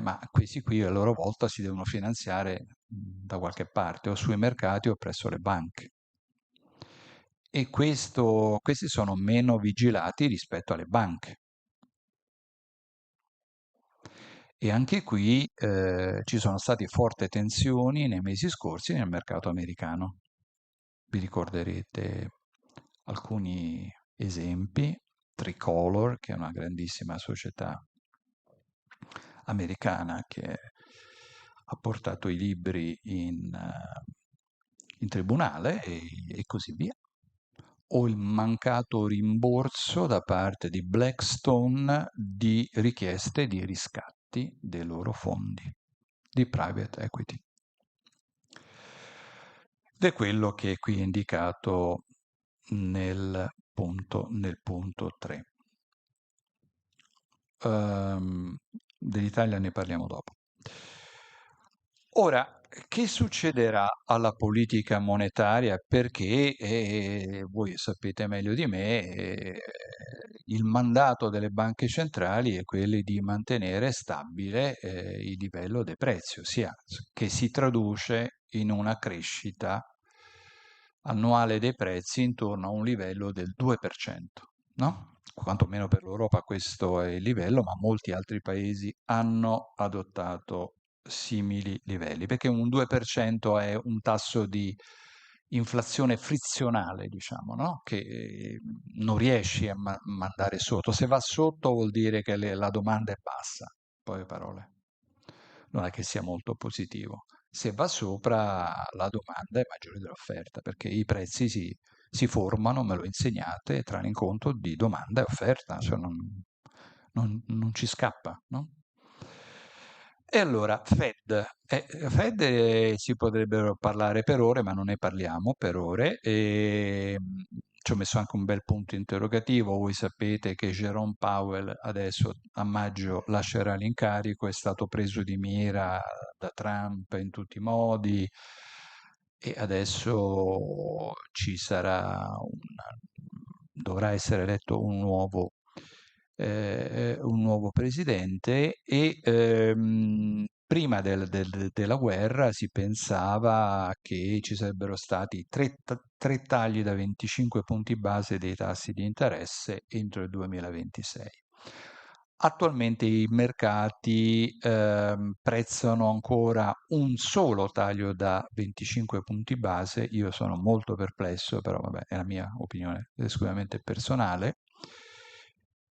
ma questi qui a loro volta si devono finanziare da qualche parte, o sui mercati o presso le banche. E questi sono meno vigilati rispetto alle banche. E anche qui ci sono state forti tensioni nei mesi scorsi nel mercato americano. Vi ricorderete alcuni esempi. Tricolor, che è una grandissima società americana che ha portato i libri in tribunale e così via. O il mancato rimborso da parte di Blackstone di richieste di riscatti dei loro fondi di private equity. Ed è quello che è qui indicato nel punto 3. Dell'Italia ne parliamo dopo. Ora, che succederà alla politica monetaria? Perché voi sapete meglio di me, il mandato delle banche centrali è quello di mantenere stabile il livello dei prezzi, ossia che si traduce in una crescita annuale dei prezzi intorno a un livello del 2%, no? Quantomeno per l'Europa questo è il livello, ma molti altri paesi hanno adottato simili livelli, perché un 2% è un tasso di inflazione frizionale, diciamo, no? Che non riesci a mandare sotto. Se va sotto vuol dire che la domanda è bassa, in poche parole. Non è che sia molto positivo. Se va sopra la domanda è maggiore dell'offerta, perché i prezzi si formano, me lo insegnate, tra l'incontro di domanda e offerta, cioè non ci scappa, no? E allora, Fed si potrebbero parlare per ore, ma non ne parliamo per ore. ci ho messo anche un bel punto interrogativo. Voi sapete che Jerome Powell adesso a maggio lascerà l'incarico, è stato preso di mira da Trump in tutti i modi e adesso dovrà essere eletto un nuovo presidente e prima della guerra si pensava che ci sarebbero stati tre tagli da 25 punti base dei tassi di interesse entro il 2026. Attualmente i mercati prezzano ancora un solo taglio da 25 punti base. Io sono molto perplesso, però vabbè, è la mia opinione esclusivamente personale,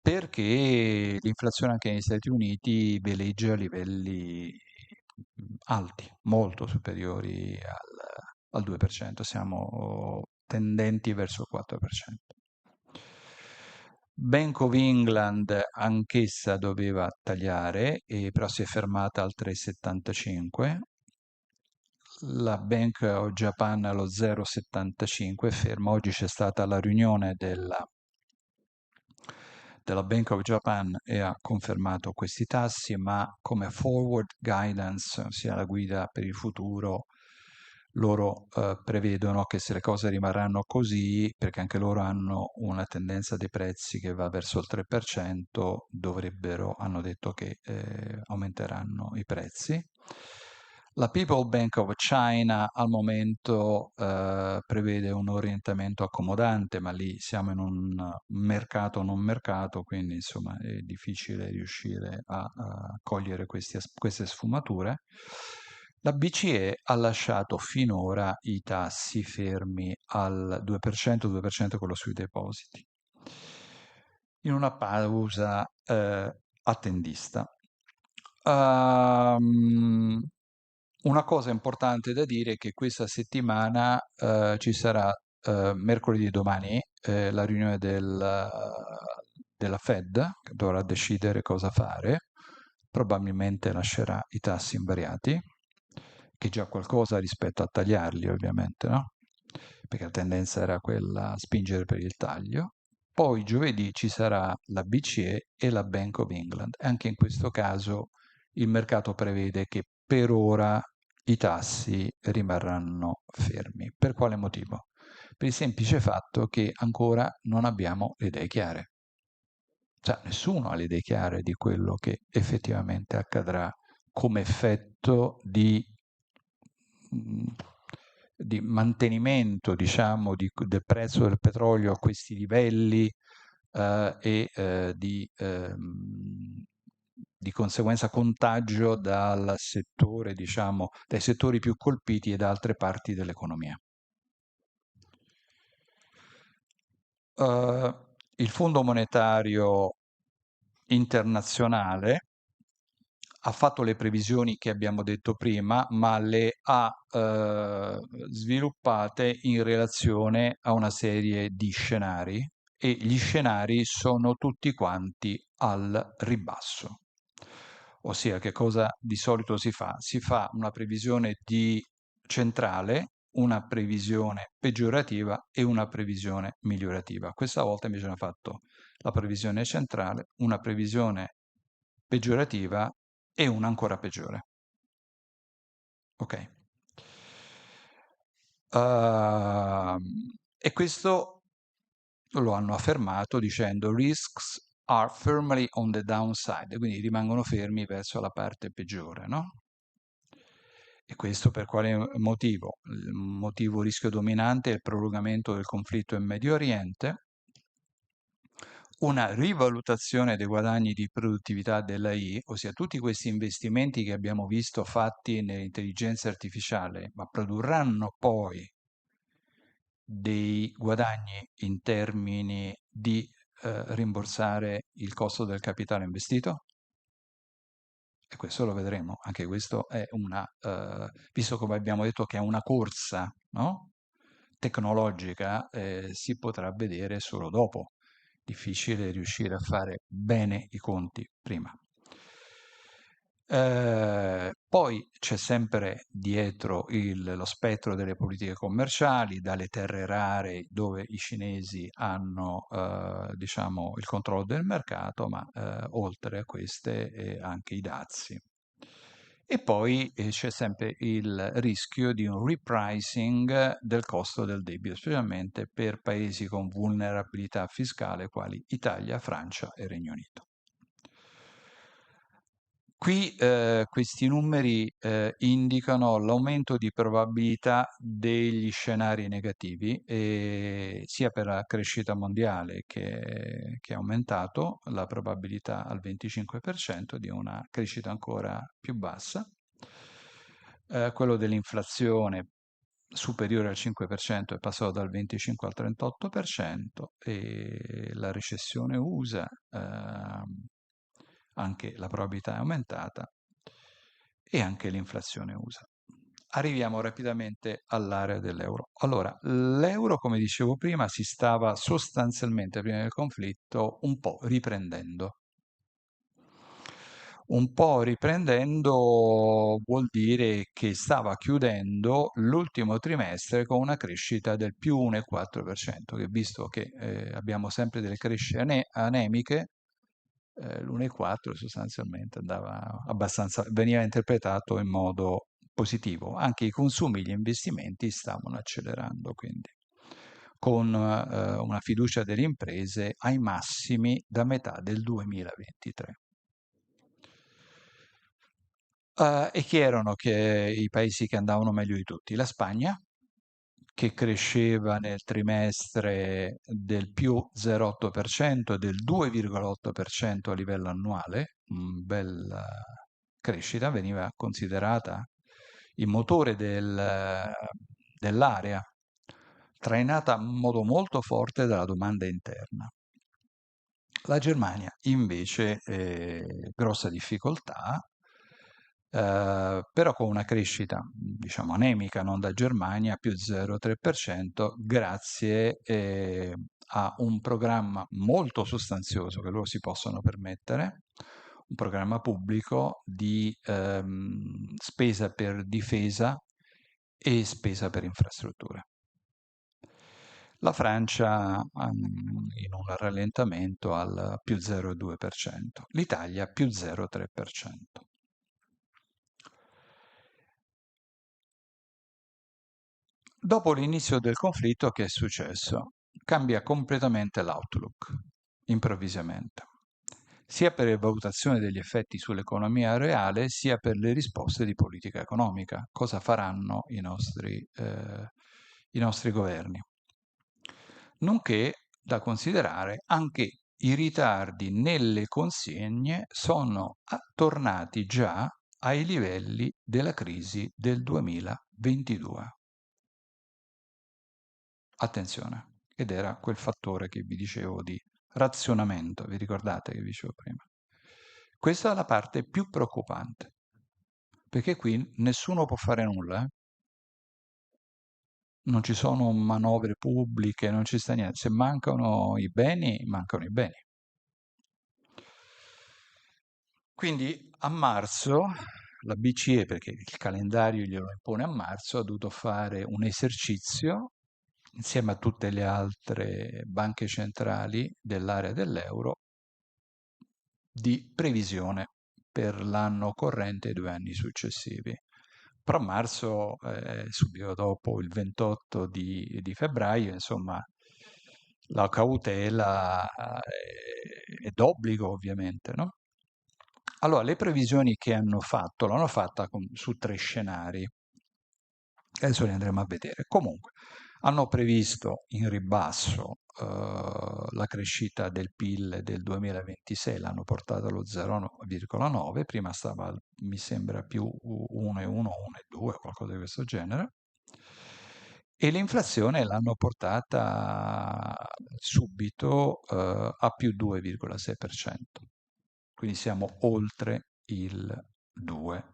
perché l'inflazione anche negli Stati Uniti veleggia a livelli alti, molto superiori al 2%, siamo tendenti verso il 4%. Bank of England anch'essa doveva tagliare, però si è fermata al 3,75. La Bank of Japan allo 0,75 è ferma. Oggi c'è stata la riunione della Bank of Japan e ha confermato questi tassi, ma come forward guidance, ossia la guida per il futuro, loro prevedono che se le cose rimarranno così, perché anche loro hanno una tendenza dei prezzi che va verso il 3%, hanno detto che aumenteranno i prezzi. La People Bank of China al momento prevede un orientamento accomodante, ma lì siamo in un mercato non mercato, quindi insomma è difficile riuscire a cogliere queste sfumature. La BCE ha lasciato finora i tassi fermi al 2%, 2% quello sui depositi, in una pausa attendista. Ehm, una cosa importante da dire è che questa settimana ci sarà mercoledì domani la riunione della Fed, che dovrà decidere cosa fare. Probabilmente lascerà i tassi invariati, che è già qualcosa rispetto a tagliarli, ovviamente, no? Perché la tendenza era quella a spingere per il taglio. Poi giovedì ci sarà la BCE e la Bank of England. E anche in questo caso il mercato prevede che per ora i tassi rimarranno fermi. Per quale motivo? Per il semplice fatto che ancora non abbiamo le idee chiare. Cioè, nessuno ha le idee chiare di quello che effettivamente accadrà come effetto mh, di mantenimento, diciamo, del prezzo del petrolio a questi livelli di conseguenza contagio dal settore, diciamo, dai settori più colpiti e da altre parti dell'economia. Eh, il Fondo Monetario Internazionale ha fatto le previsioni che abbiamo detto prima, ma le ha sviluppate in relazione a una serie di scenari e gli scenari sono tutti quanti al ribasso. Ossia, che cosa di solito si fa? Si fa una previsione di centrale, una previsione peggiorativa e una previsione migliorativa. Questa volta invece hanno fatto la previsione centrale, una previsione peggiorativa e una ancora peggiore. Ok. E questo lo hanno affermato dicendo risks are firmly on the downside, quindi rimangono fermi verso la parte peggiore, no? E questo per quale motivo? Il motivo rischio dominante è il prolungamento del conflitto in Medio Oriente, una rivalutazione dei guadagni di produttività dell'AI, ossia tutti questi investimenti che abbiamo visto fatti nell'intelligenza artificiale, ma produrranno poi dei guadagni in termini di rimborsare il costo del capitale investito? E questo lo vedremo. Anche questo è visto come abbiamo detto che è una corsa, no? Tecnologica, si potrà vedere solo dopo. Difficile riuscire a fare bene i conti prima. Poi c'è sempre dietro lo spettro delle politiche commerciali, dalle terre rare dove i cinesi hanno, diciamo, il controllo del mercato, ma oltre a queste anche i dazi. E poi c'è sempre il rischio di un repricing del costo del debito, specialmente per paesi con vulnerabilità fiscale quali Italia, Francia e Regno Unito. Qui questi numeri indicano l'aumento di probabilità degli scenari negativi, sia per la crescita mondiale che è aumentato la probabilità al 25% di una crescita ancora più bassa, quello dell'inflazione superiore al 5% è passato dal 25 al 38% e la recessione USA, anche la probabilità è aumentata e anche l'inflazione USA. Arriviamo rapidamente all'area dell'euro. Allora, l'euro, come dicevo prima, si stava sostanzialmente prima del conflitto un po' riprendendo. Un po' riprendendo vuol dire che stava chiudendo l'ultimo trimestre con una crescita del più 1,4%, che visto che abbiamo sempre delle crescite anemiche, l'1,4 sostanzialmente andava abbastanza, veniva interpretato in modo positivo. Anche i consumi e gli investimenti stavano accelerando, quindi con una fiducia delle imprese ai massimi da metà del 2023. E chi erano i paesi che andavano meglio di tutti? La Spagna, che cresceva nel trimestre del più 0,8%, del 2,8% a livello annuale, bella crescita, veniva considerata il motore dell'area, trainata in modo molto forte dalla domanda interna. La Germania invece grossa difficoltà, però con una crescita, diciamo, anemica, non da Germania, più 0,3%, grazie a un programma molto sostanzioso che loro si possono permettere, un programma pubblico di spesa per difesa e spesa per infrastrutture. La Francia in un rallentamento al più 0,2%, l'Italia più 0,3%. Dopo l'inizio del conflitto, che è successo? Cambia completamente l'outlook, improvvisamente, sia per le valutazioni degli effetti sull'economia reale, sia per le risposte di politica economica. Cosa faranno i nostri governi? Nonché da considerare anche i ritardi nelle consegne sono tornati già ai livelli della crisi del 2022. Attenzione, ed era quel fattore che vi dicevo di razionamento, vi ricordate che vi dicevo prima? Questa è la parte più preoccupante, perché qui nessuno può fare nulla, non ci sono manovre pubbliche, non ci sta niente. Se mancano i beni, mancano i beni. Quindi a marzo la BCE, perché il calendario glielo impone a marzo, ha dovuto fare un esercizio insieme a tutte le altre banche centrali dell'area dell'euro di previsione per l'anno corrente e i 2 anni successivi. Però a marzo, subito dopo il 28 di febbraio, insomma, la cautela è d'obbligo ovviamente, no? Allora, le previsioni che hanno fatto, l'hanno fatta su 3 scenari. Adesso li andremo a vedere. Comunque, hanno previsto in ribasso la crescita del PIL del 2026, l'hanno portata allo 0,9, prima stava, mi sembra, più 1,1, 1,2, qualcosa di questo genere. E l'inflazione l'hanno portata subito a più 2,6%. Quindi siamo oltre il 2,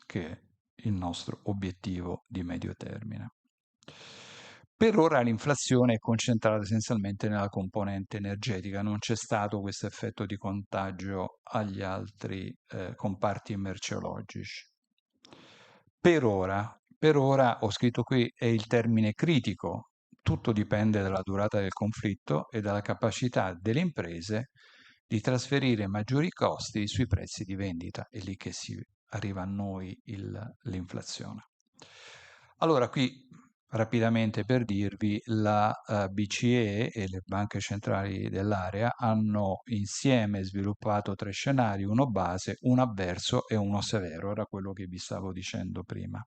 che è il nostro obiettivo di medio termine. Per ora l'inflazione è concentrata essenzialmente nella componente energetica, non c'è stato questo effetto di contagio agli altri comparti merceologici. Per ora ho scritto qui è il termine critico, tutto dipende dalla durata del conflitto e dalla capacità delle imprese di trasferire maggiori costi sui prezzi di vendita, è lì che si arriva a noi l'inflazione. Allora, qui rapidamente per dirvi, la BCE e le banche centrali dell'area hanno insieme sviluppato tre scenari, uno base, uno avverso e uno severo, era quello che vi stavo dicendo prima.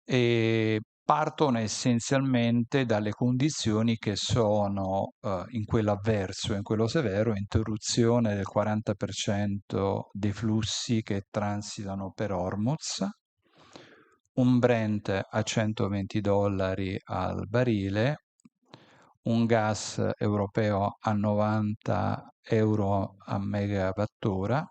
E partono essenzialmente dalle condizioni che sono in quello avverso e in quello severo, interruzione del 40% dei flussi che transitano per Hormuz, un Brent a 120 dollari al barile, un gas europeo a 90 euro a megawattora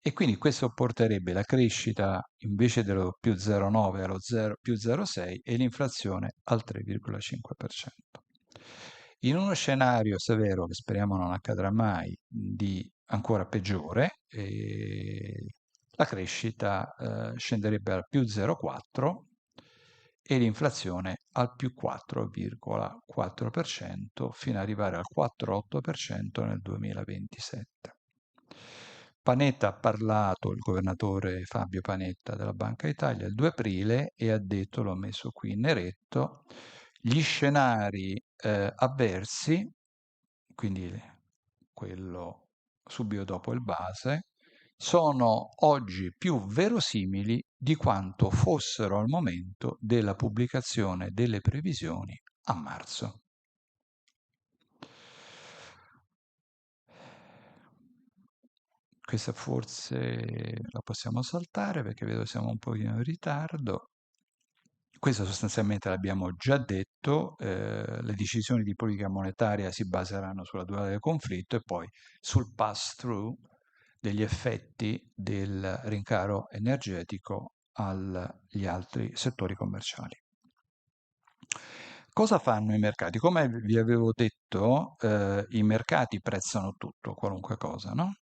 e quindi questo porterebbe la crescita invece dello più 0,9 allo più 0,6 e l'inflazione al 3,5%. In uno scenario severo, che speriamo non accadrà mai, di ancora peggiore, la crescita scenderebbe al più 0,4 e l'inflazione al più 4,4% fino ad arrivare al 4,8% nel 2027. Panetta ha parlato, il governatore Fabio Panetta della Banca Italia, il 2 aprile e ha detto, l'ho messo qui in neretto, gli scenari avversi, quindi quello subito dopo il base, sono oggi più verosimili di quanto fossero al momento della pubblicazione delle previsioni a marzo. Questa forse la possiamo saltare perché vedo siamo un pochino in ritardo. Questo sostanzialmente l'abbiamo già detto, le decisioni di politica monetaria si baseranno sulla durata del conflitto e poi sul pass-through degli effetti del rincaro energetico agli altri settori commerciali. Cosa fanno i mercati? Come vi avevo detto, i mercati prezzano tutto, qualunque cosa, no?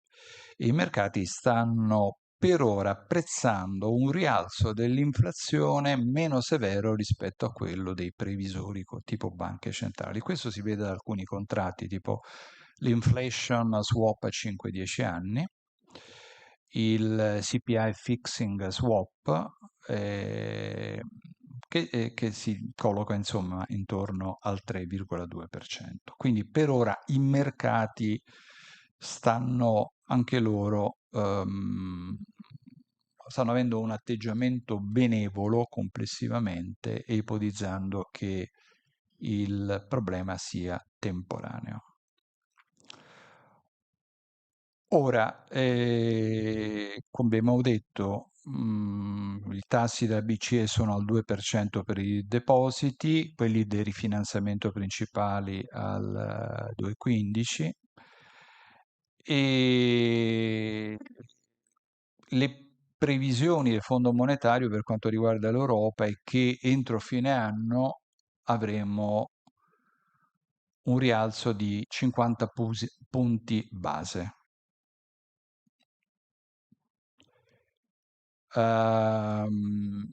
E i mercati stanno per ora prezzando un rialzo dell'inflazione meno severo rispetto a quello dei previsori tipo banche centrali. Questo si vede da alcuni contratti, tipo l'inflation swap a 5-10 anni, il CPI fixing swap, che si colloca insomma intorno al 3,2%. Quindi per ora i mercati stanno anche loro stanno avendo un atteggiamento benevolo complessivamente e ipotizzando che il problema sia temporaneo. Ora, come abbiamo detto, i tassi della BCE sono al 2% per i depositi, quelli del rifinanziamento principali al 2,15 e le previsioni del Fondo monetario per quanto riguarda l'Europa è che entro fine anno avremo un rialzo di 50 punti base. Ehm,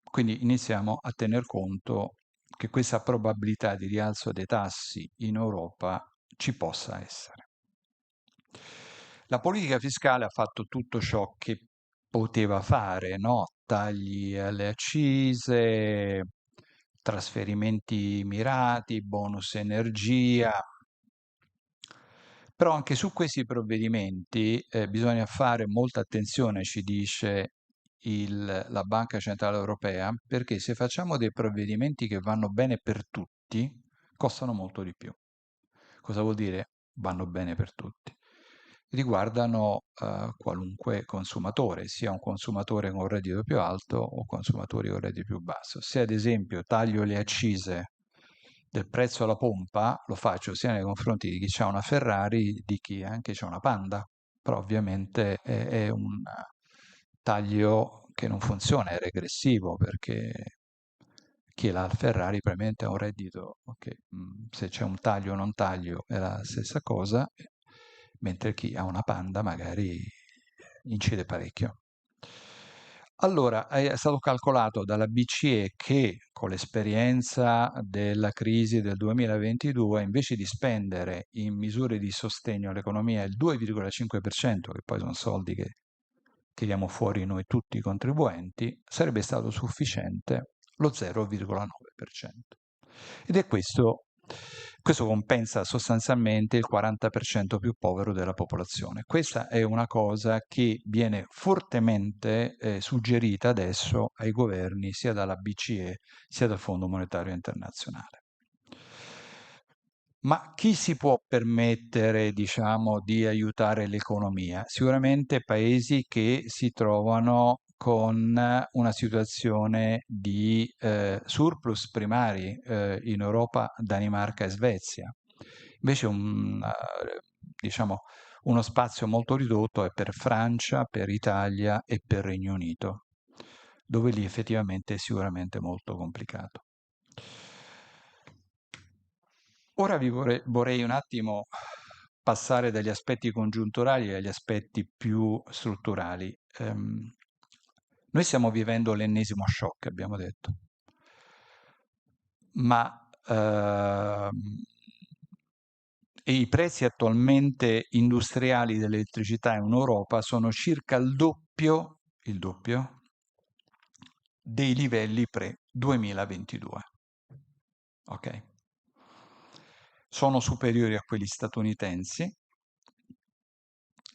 quindi iniziamo a tener conto che questa probabilità di rialzo dei tassi in Europa ci possa essere. La politica fiscale ha fatto tutto ciò che poteva fare, no? Tagli alle accise, trasferimenti mirati, bonus energia, però anche su questi provvedimenti bisogna fare molta attenzione, ci dice la Banca Centrale Europea, perché se facciamo dei provvedimenti che vanno bene per tutti, costano molto di più. Cosa vuol dire vanno bene per tutti? Riguardano qualunque consumatore, sia un consumatore con un reddito più alto o consumatori con un reddito più basso. Se ad esempio taglio le accise del prezzo alla pompa, lo faccio sia nei confronti di chi ha una Ferrari, di chi anche ha una Panda, però ovviamente è un taglio che non funziona, è regressivo perché chi l'ha al Ferrari probabilmente ha un reddito, ok, se c'è un taglio o non taglio è la stessa cosa, mentre chi ha una Panda magari incide parecchio. Allora, è stato calcolato dalla BCE che con l'esperienza della crisi del 2022, invece di spendere in misure di sostegno all'economia il 2,5%, che poi sono soldi che tiriamo fuori noi tutti i contribuenti, sarebbe stato sufficiente lo 0,9%. Ed è questo compensa sostanzialmente il 40% più povero della popolazione. Questa è una cosa che viene fortemente suggerita adesso ai governi sia dalla BCE sia dal Fondo Monetario Internazionale. Ma chi si può permettere, diciamo, di aiutare l'economia? Sicuramente paesi che si trovano con una situazione di surplus primari, in Europa Danimarca e Svezia. Invece diciamo, uno spazio molto ridotto è per Francia, per Italia e per Regno Unito, dove lì effettivamente è sicuramente molto complicato. Ora vorrei un attimo passare dagli aspetti congiunturali agli aspetti più strutturali. Noi stiamo vivendo l'ennesimo shock, abbiamo detto, ma e i prezzi attualmente industriali dell'elettricità in Europa sono circa il doppio dei livelli pre-2022. Ok? Sono superiori a quelli statunitensi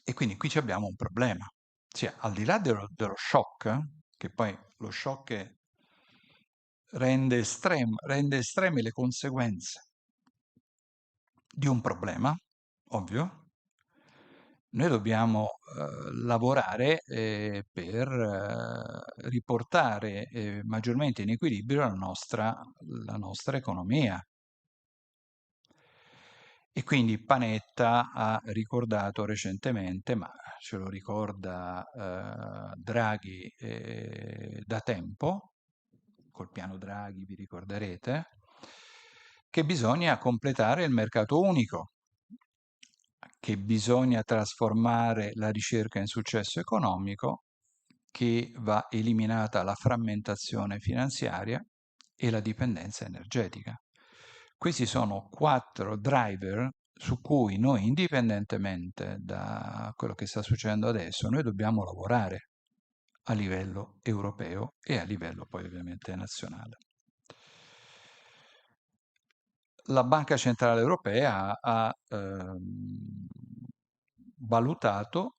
e quindi qui ci abbiamo un problema. Cioè, al di là dello shock, che poi lo shock rende estreme le conseguenze di un problema, ovvio, noi dobbiamo lavorare per riportare maggiormente in equilibrio la nostra economia. E quindi Panetta ha ricordato recentemente, ma ce lo ricorda Draghi da tempo, col piano Draghi vi ricorderete, che bisogna completare il mercato unico, che bisogna trasformare la ricerca in successo economico, che va eliminata la frammentazione finanziaria e la dipendenza energetica. Questi sono 4 driver su cui noi, indipendentemente da quello che sta succedendo adesso, noi dobbiamo lavorare a livello europeo e a livello poi ovviamente nazionale. La Banca Centrale Europea ha valutato,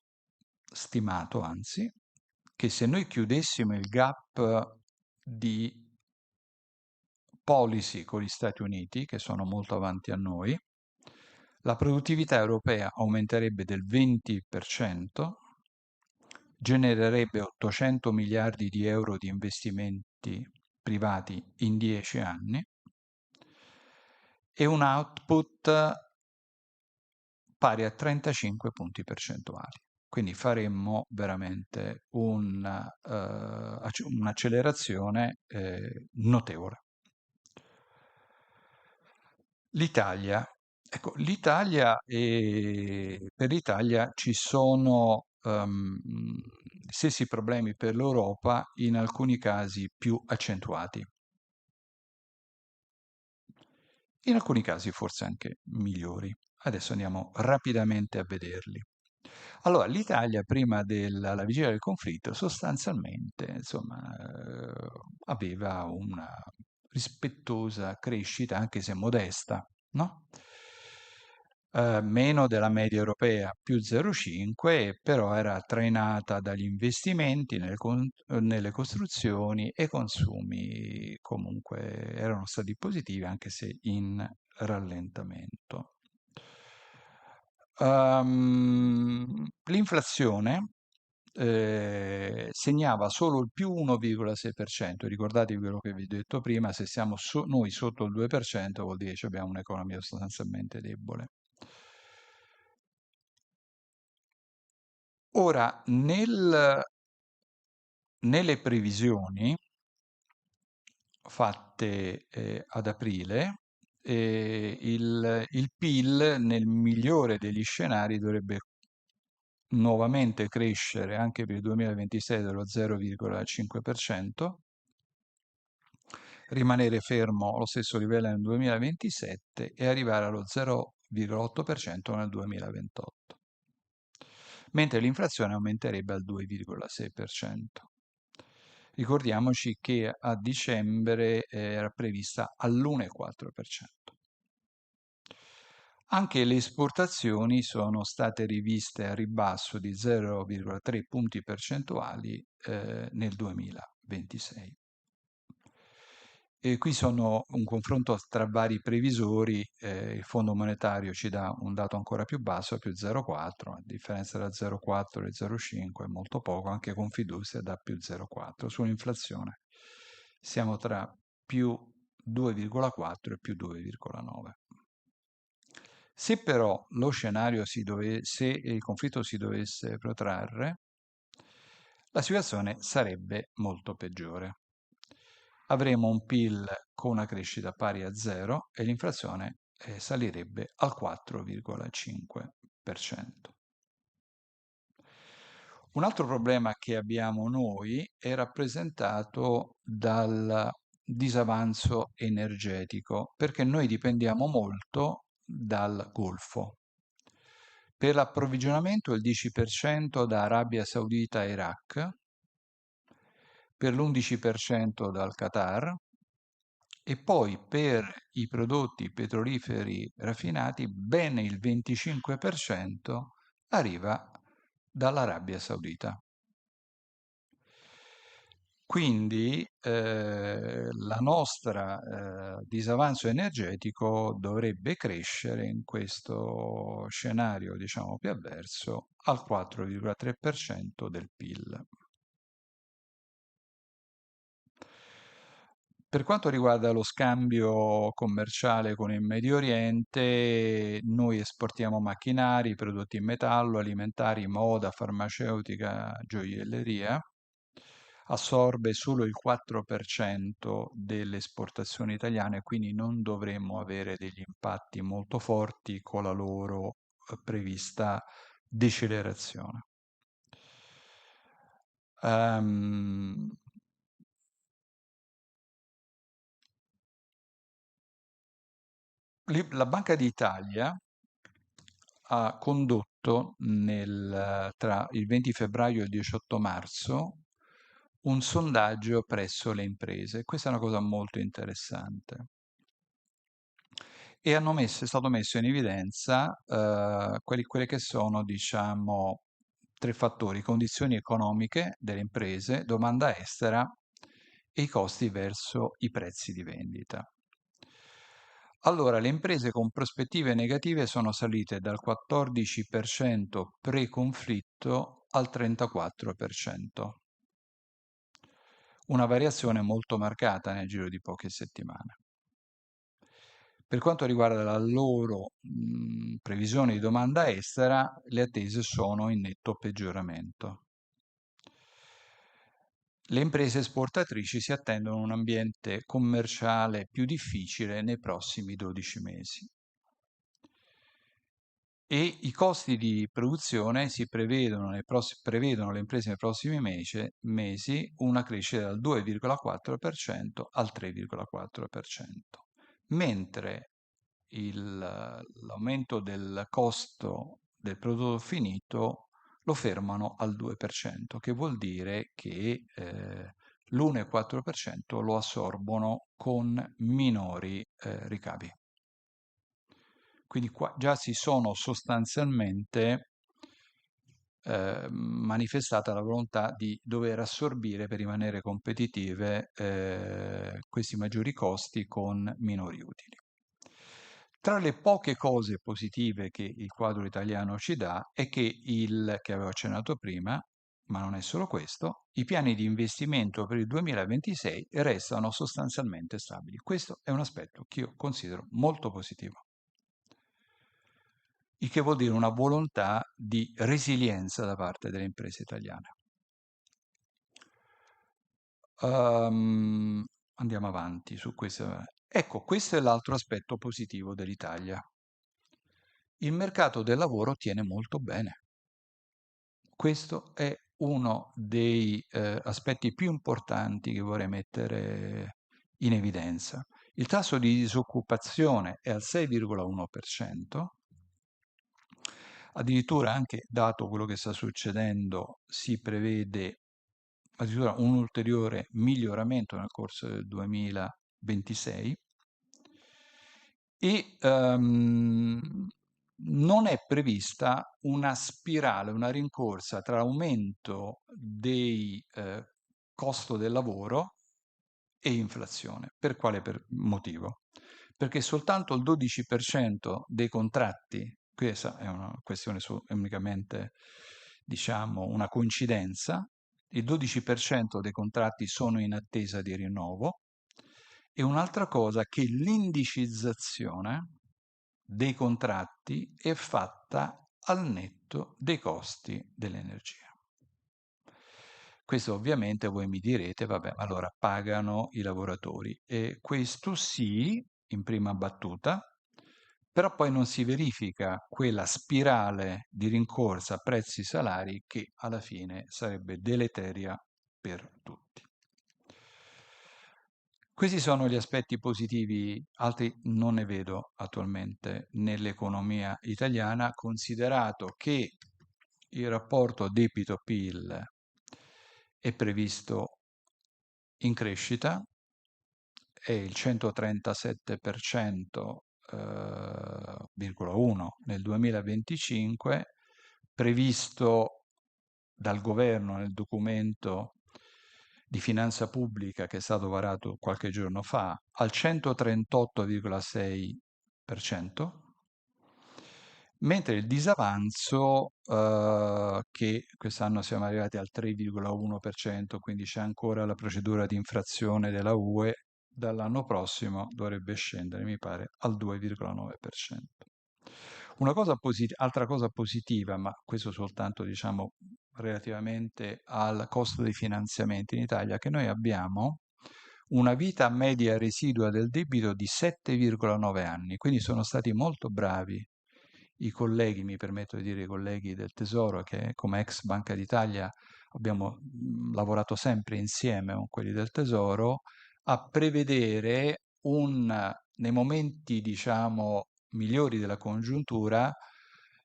stimato anzi, che se noi chiudessimo il gap di policy con gli Stati Uniti, che sono molto avanti a noi, la produttività europea aumenterebbe del 20%, genererebbe 800 miliardi di euro di investimenti privati in 10 anni e un output pari a 35 punti percentuali. Quindi faremmo veramente un'accelerazione notevole. L'Italia. Ecco, per l'Italia ci sono stessi problemi per l'Europa, in alcuni casi più accentuati, in alcuni casi forse anche migliori. Adesso andiamo rapidamente a vederli. Allora, l'Italia prima della vigilia del conflitto sostanzialmente, insomma, aveva una rispettosa crescita, anche se modesta, no? Meno della media europea, più 0,5, però era trainata dagli investimenti nelle costruzioni e i consumi comunque erano stati positivi, anche se in rallentamento. L'inflazione segnava solo il più 1,6%. Ricordatevi quello che vi ho detto prima, se siamo noi sotto il 2% vuol dire che abbiamo un'economia sostanzialmente debole. Ora, nelle previsioni fatte ad aprile, e il PIL nel migliore degli scenari dovrebbe nuovamente crescere anche per il 2026 dello 0,5%, rimanere fermo allo stesso livello nel 2027 e arrivare allo 0,8% nel 2028, mentre l'inflazione aumenterebbe al 2,6%. Ricordiamoci che a dicembre era prevista all'1,4%. Anche le esportazioni sono state riviste a ribasso di 0,3 punti percentuali nel 2026. E qui sono un confronto tra vari previsori, il Fondo Monetario ci dà un dato ancora più basso, più 0,4, a differenza da 0,4 e 0,5 è molto poco, anche Confindustria dà più 0,4. Sull'inflazione siamo tra più 2,4 e più 2,9. Se però lo scenario se il conflitto si dovesse protrarre, la situazione sarebbe molto peggiore. Avremo un PIL con una crescita pari a zero e l'inflazione salirebbe al 4,5%. Un altro problema che abbiamo noi è rappresentato dal disavanzo energetico, perché noi dipendiamo molto dal Golfo. Per l'approvvigionamento il 10% da Arabia Saudita e Iraq, per l'11% dal Qatar e poi per i prodotti petroliferi raffinati ben il 25% arriva dall'Arabia Saudita. Quindi la nostra disavanzo energetico dovrebbe crescere in questo scenario, diciamo, più avverso al 4,3% del PIL. Per quanto riguarda lo scambio commerciale con il Medio Oriente, noi esportiamo macchinari, prodotti in metallo, alimentari, moda, farmaceutica, gioielleria. Assorbe solo il 4% delle esportazioni italiane, quindi non dovremmo avere degli impatti molto forti con la loro prevista decelerazione. Ehm, la Banca d'Italia ha condotto tra il 20 febbraio e il 18 marzo un sondaggio presso le imprese. Questa è una cosa molto interessante. E è stato messo in evidenza quelle che sono, diciamo, tre fattori: condizioni economiche delle imprese, domanda estera e i costi verso i prezzi di vendita. Allora, le imprese con prospettive negative sono salite dal 14% pre-conflitto al 34%, una variazione molto marcata nel giro di poche settimane. Per quanto riguarda la loro previsione di domanda estera, le attese sono in netto peggioramento. Le imprese esportatrici si attendono un ambiente commerciale più difficile nei prossimi 12 mesi. E i costi di produzione prevedono le imprese nei prossimi mesi una crescita dal 2,4% al 3,4%, mentre l'aumento del costo del prodotto finito lo fermano al 2%, che vuol dire che l'1,4% lo assorbono con minori ricavi. Quindi qua già si sono sostanzialmente manifestata la volontà di dover assorbire per rimanere competitive questi maggiori costi con minori utili. Tra le poche cose positive che il quadro italiano ci dà è che avevo accennato prima, ma non è solo questo, i piani di investimento per il 2026 restano sostanzialmente stabili. Questo è un aspetto che io considero molto positivo, il che vuol dire una volontà di resilienza da parte delle imprese italiane. Andiamo avanti su questo. Ecco, questo è l'altro aspetto positivo dell'Italia. Il mercato del lavoro tiene molto bene. Questo è uno dei aspetti più importanti che vorrei mettere in evidenza. Il tasso di disoccupazione è al 6,1%, addirittura anche dato quello che sta succedendo, si prevede addirittura un ulteriore miglioramento nel corso del 2026 e non è prevista una spirale, una rincorsa tra aumento dei costo del lavoro e inflazione. Per quale motivo? Perché soltanto il 12% dei contratti, questa è una questione è unicamente, diciamo, una coincidenza, il 12% dei contratti sono in attesa di rinnovo e un'altra cosa che l'indicizzazione dei contratti è fatta al netto dei costi dell'energia. Questo ovviamente voi mi direte, vabbè, allora pagano i lavoratori e questo sì, in prima battuta, però poi non si verifica quella spirale di rincorsa prezzi-salari che alla fine sarebbe deleteria per tutti. Questi sono gli aspetti positivi, altri non ne vedo attualmente nell'economia italiana, considerato che il rapporto debito-PIL è previsto in crescita, è il 137%, virgola 1 nel 2025, previsto dal governo nel documento di finanza pubblica che è stato varato qualche giorno fa al 138,6%, mentre il disavanzo, che quest'anno siamo arrivati al 3,1%, quindi c'è ancora la procedura di infrazione della UE, dall'anno prossimo dovrebbe scendere, mi pare, al 2,9%. Altra cosa positiva, ma questo soltanto diciamo relativamente al costo dei finanziamenti in Italia, che noi abbiamo una vita media residua del debito di 7,9 anni, quindi sono stati molto bravi i colleghi, mi permetto di dire i colleghi del Tesoro, che come ex Banca d'Italia abbiamo lavorato sempre insieme con quelli del Tesoro, a prevedere nei momenti, diciamo, migliori della congiuntura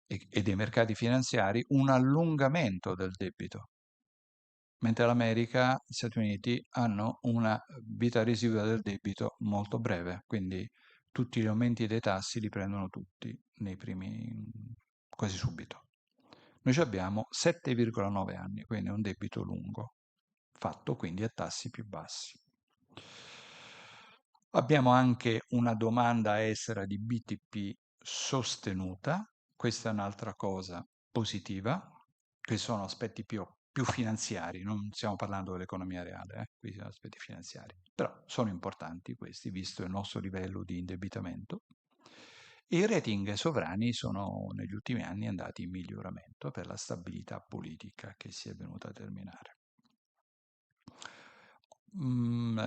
e dei mercati finanziari, un allungamento del debito, mentre l'America, gli Stati Uniti hanno una vita residua del debito molto breve, quindi tutti gli aumenti dei tassi li prendono tutti quasi subito. Noi abbiamo 7,9 anni, quindi è un debito lungo, fatto quindi a tassi più bassi. Abbiamo anche una domanda estera di BTP sostenuta, questa è un'altra cosa positiva, che sono aspetti più finanziari, non stiamo parlando dell'economia reale, qui sono aspetti finanziari, però sono importanti questi, visto il nostro livello di indebitamento. E i rating sovrani sono negli ultimi anni andati in miglioramento per la stabilità politica che si è venuta a terminare.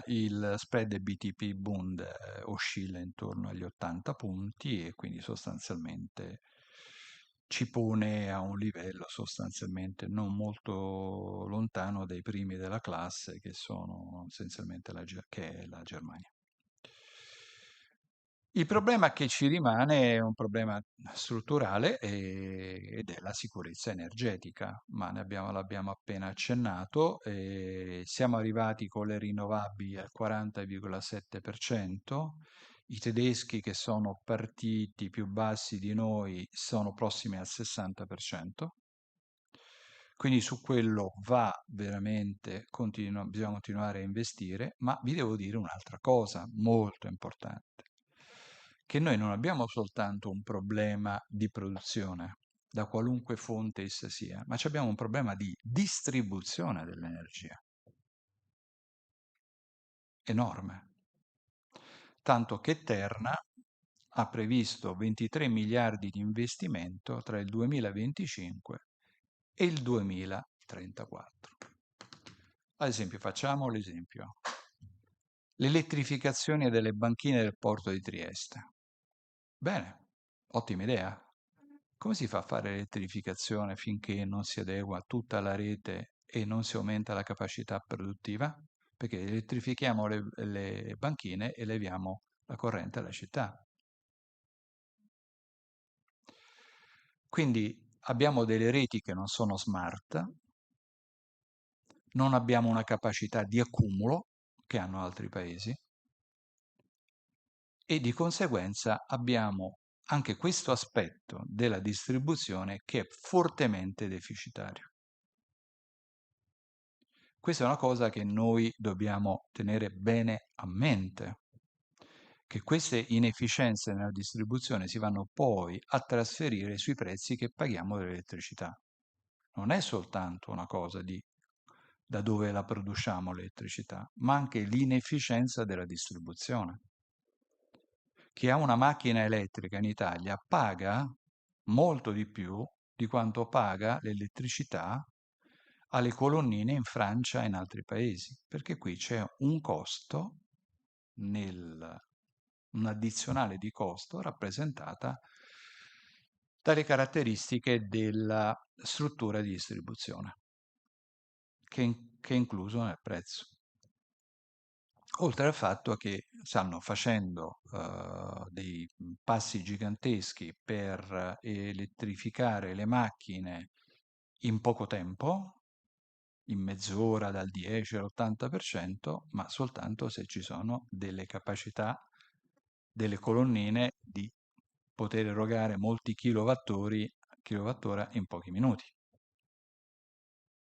Il spread BTP Bund oscilla intorno agli 80 punti e quindi sostanzialmente ci pone a un livello sostanzialmente non molto lontano dai primi della classe che sono essenzialmente che è la Germania. Il problema che ci rimane è un problema strutturale ed è la sicurezza energetica, ma l'abbiamo appena accennato. Siamo arrivati con le rinnovabili al 40,7%, i tedeschi che sono partiti più bassi di noi sono prossimi al 60%. Quindi su quello va veramente, bisogna continuare a investire, ma vi devo dire un'altra cosa molto importante, che noi non abbiamo soltanto un problema di produzione, da qualunque fonte essa sia, ma abbiamo un problema di distribuzione dell'energia enorme. Tanto che Terna ha previsto 23 miliardi di investimento tra il 2025 e il 2034. Ad esempio, facciamo l'esempio. L'elettrificazione delle banchine del porto di Trieste. Bene, ottima idea. Come si fa a fare l'elettrificazione finché non si adegua tutta la rete e non si aumenta la capacità produttiva? Perché elettrifichiamo le banchine e leviamo la corrente alla città. Quindi abbiamo delle reti che non sono smart, non abbiamo una capacità di accumulo che hanno altri paesi e di conseguenza abbiamo anche questo aspetto della distribuzione che è fortemente deficitario. Questa è una cosa che noi dobbiamo tenere bene a mente, che queste inefficienze nella distribuzione si vanno poi a trasferire sui prezzi che paghiamo dell'elettricità. Non è soltanto una cosa di da dove la produciamo l'elettricità, ma anche l'inefficienza della distribuzione. Chi ha una macchina elettrica in Italia paga molto di più di quanto paga l'elettricità alle colonnine in Francia e in altri paesi, perché qui c'è un costo, un'addizionale di costo rappresentata dalle caratteristiche della struttura di distribuzione, che è incluso nel prezzo. Oltre al fatto che stanno facendo dei passi giganteschi per elettrificare le macchine in poco tempo, in mezz'ora dal 10 all'80%, ma soltanto se ci sono delle capacità delle colonnine di poter erogare molti kilowattora in pochi minuti,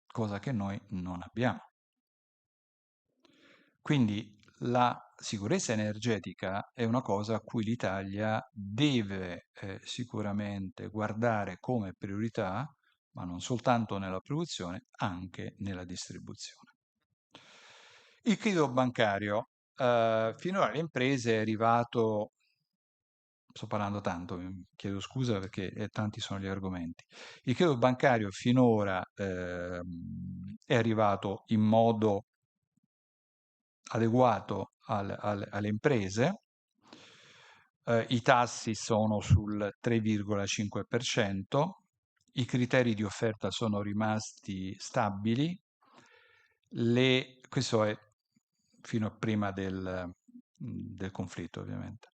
cosa che noi non abbiamo. Quindi la sicurezza energetica è una cosa a cui l'Italia deve sicuramente guardare come priorità, ma non soltanto nella produzione, anche nella distribuzione. Il credito bancario. Finora alle imprese è arrivato, sto parlando tanto, mi chiedo scusa perché tanti sono gli argomenti. Il credito bancario finora è arrivato in modo adeguato alle imprese. I tassi sono sul 3,5%, i criteri di offerta sono rimasti stabili, questo è fino a prima del conflitto ovviamente.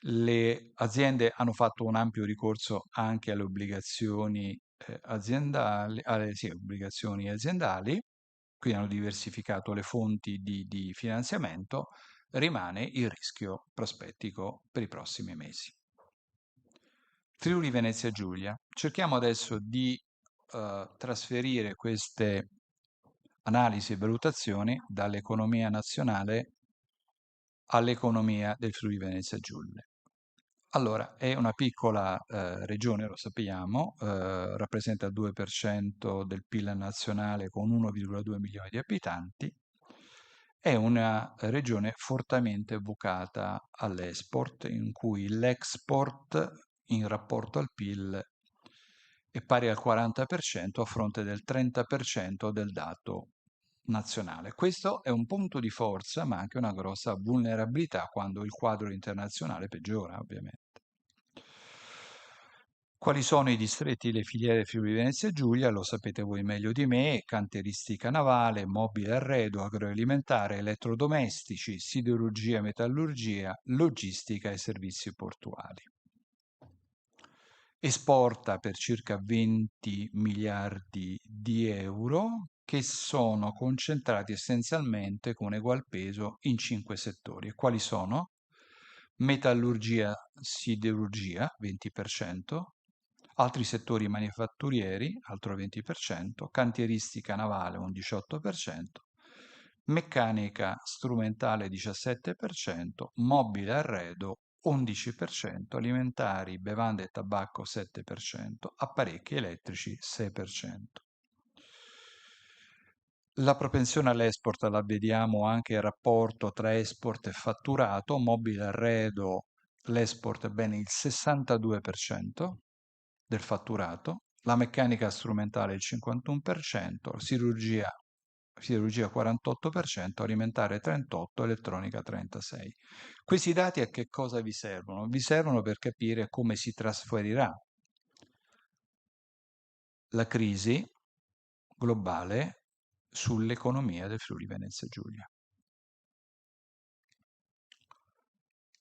Le aziende hanno fatto un ampio ricorso anche alle obbligazioni aziendali, sì, obbligazioni aziendali, quindi hanno diversificato le fonti di finanziamento, rimane il rischio prospettico per i prossimi mesi. Friuli Venezia Giulia. Cerchiamo adesso di trasferire queste analisi e valutazioni dall'economia nazionale all'economia del Friuli Venezia Giulia. Allora, è una piccola regione, lo sappiamo, rappresenta il 2% del PIL nazionale con 1,2 milioni di abitanti, è una regione fortemente vocata all'export, in cui l'export in rapporto al PIL è pari al 40% a fronte del 30% del dato nazionale. Questo è un punto di forza, ma anche una grossa vulnerabilità quando il quadro internazionale peggiora, ovviamente. Quali sono i distretti e le filiere Friuli Venezia Giulia? Lo sapete voi meglio di me: cantieristica navale, mobile arredo, agroalimentare, elettrodomestici, siderurgia e metallurgia, logistica e servizi portuali. Esporta per circa 20 miliardi di euro che sono concentrati essenzialmente con egual peso in 5 settori. E quali sono? Metallurgia, siderurgia, 20%, altri settori manifatturieri, altro 20%, cantieristica navale, un 18%, meccanica strumentale, 17%, mobile arredo, 11%, alimentari, bevande e tabacco, 7%, apparecchi elettrici, 6%. La propensione all'export la vediamo anche il rapporto tra export e fatturato, mobile arredo, l'export è ben il 62% del fatturato, la meccanica strumentale il 51%, la chirurgia siderurgia 48%, alimentare 38%, elettronica 36%. Questi dati a che cosa vi servono? Vi servono per capire come si trasferirà la crisi globale sull'economia del Friuli Venezia Giulia.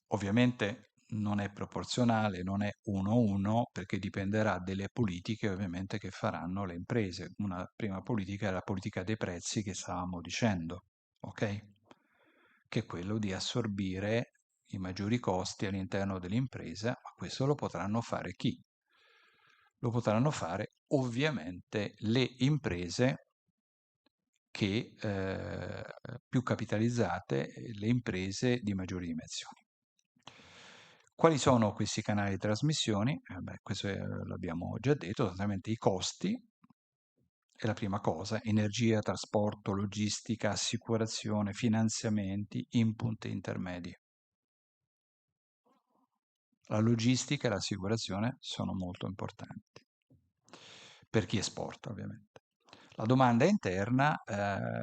Ovviamente non è proporzionale, non è 1-1, perché dipenderà dalle politiche ovviamente che faranno le imprese. Una prima politica è la politica dei prezzi che stavamo dicendo, ok? Che è quello di assorbire i maggiori costi all'interno dell'impresa, ma questo lo potranno fare chi? Lo potranno fare ovviamente le imprese che più capitalizzate, le imprese di maggiori dimensioni. Quali sono questi canali di trasmissione? Beh, questo l'abbiamo già detto, sostanzialmente i costi è la prima cosa, energia, trasporto, logistica, assicurazione, finanziamenti, input intermedi. La logistica e l'assicurazione sono molto importanti per chi esporta, ovviamente. La domanda interna,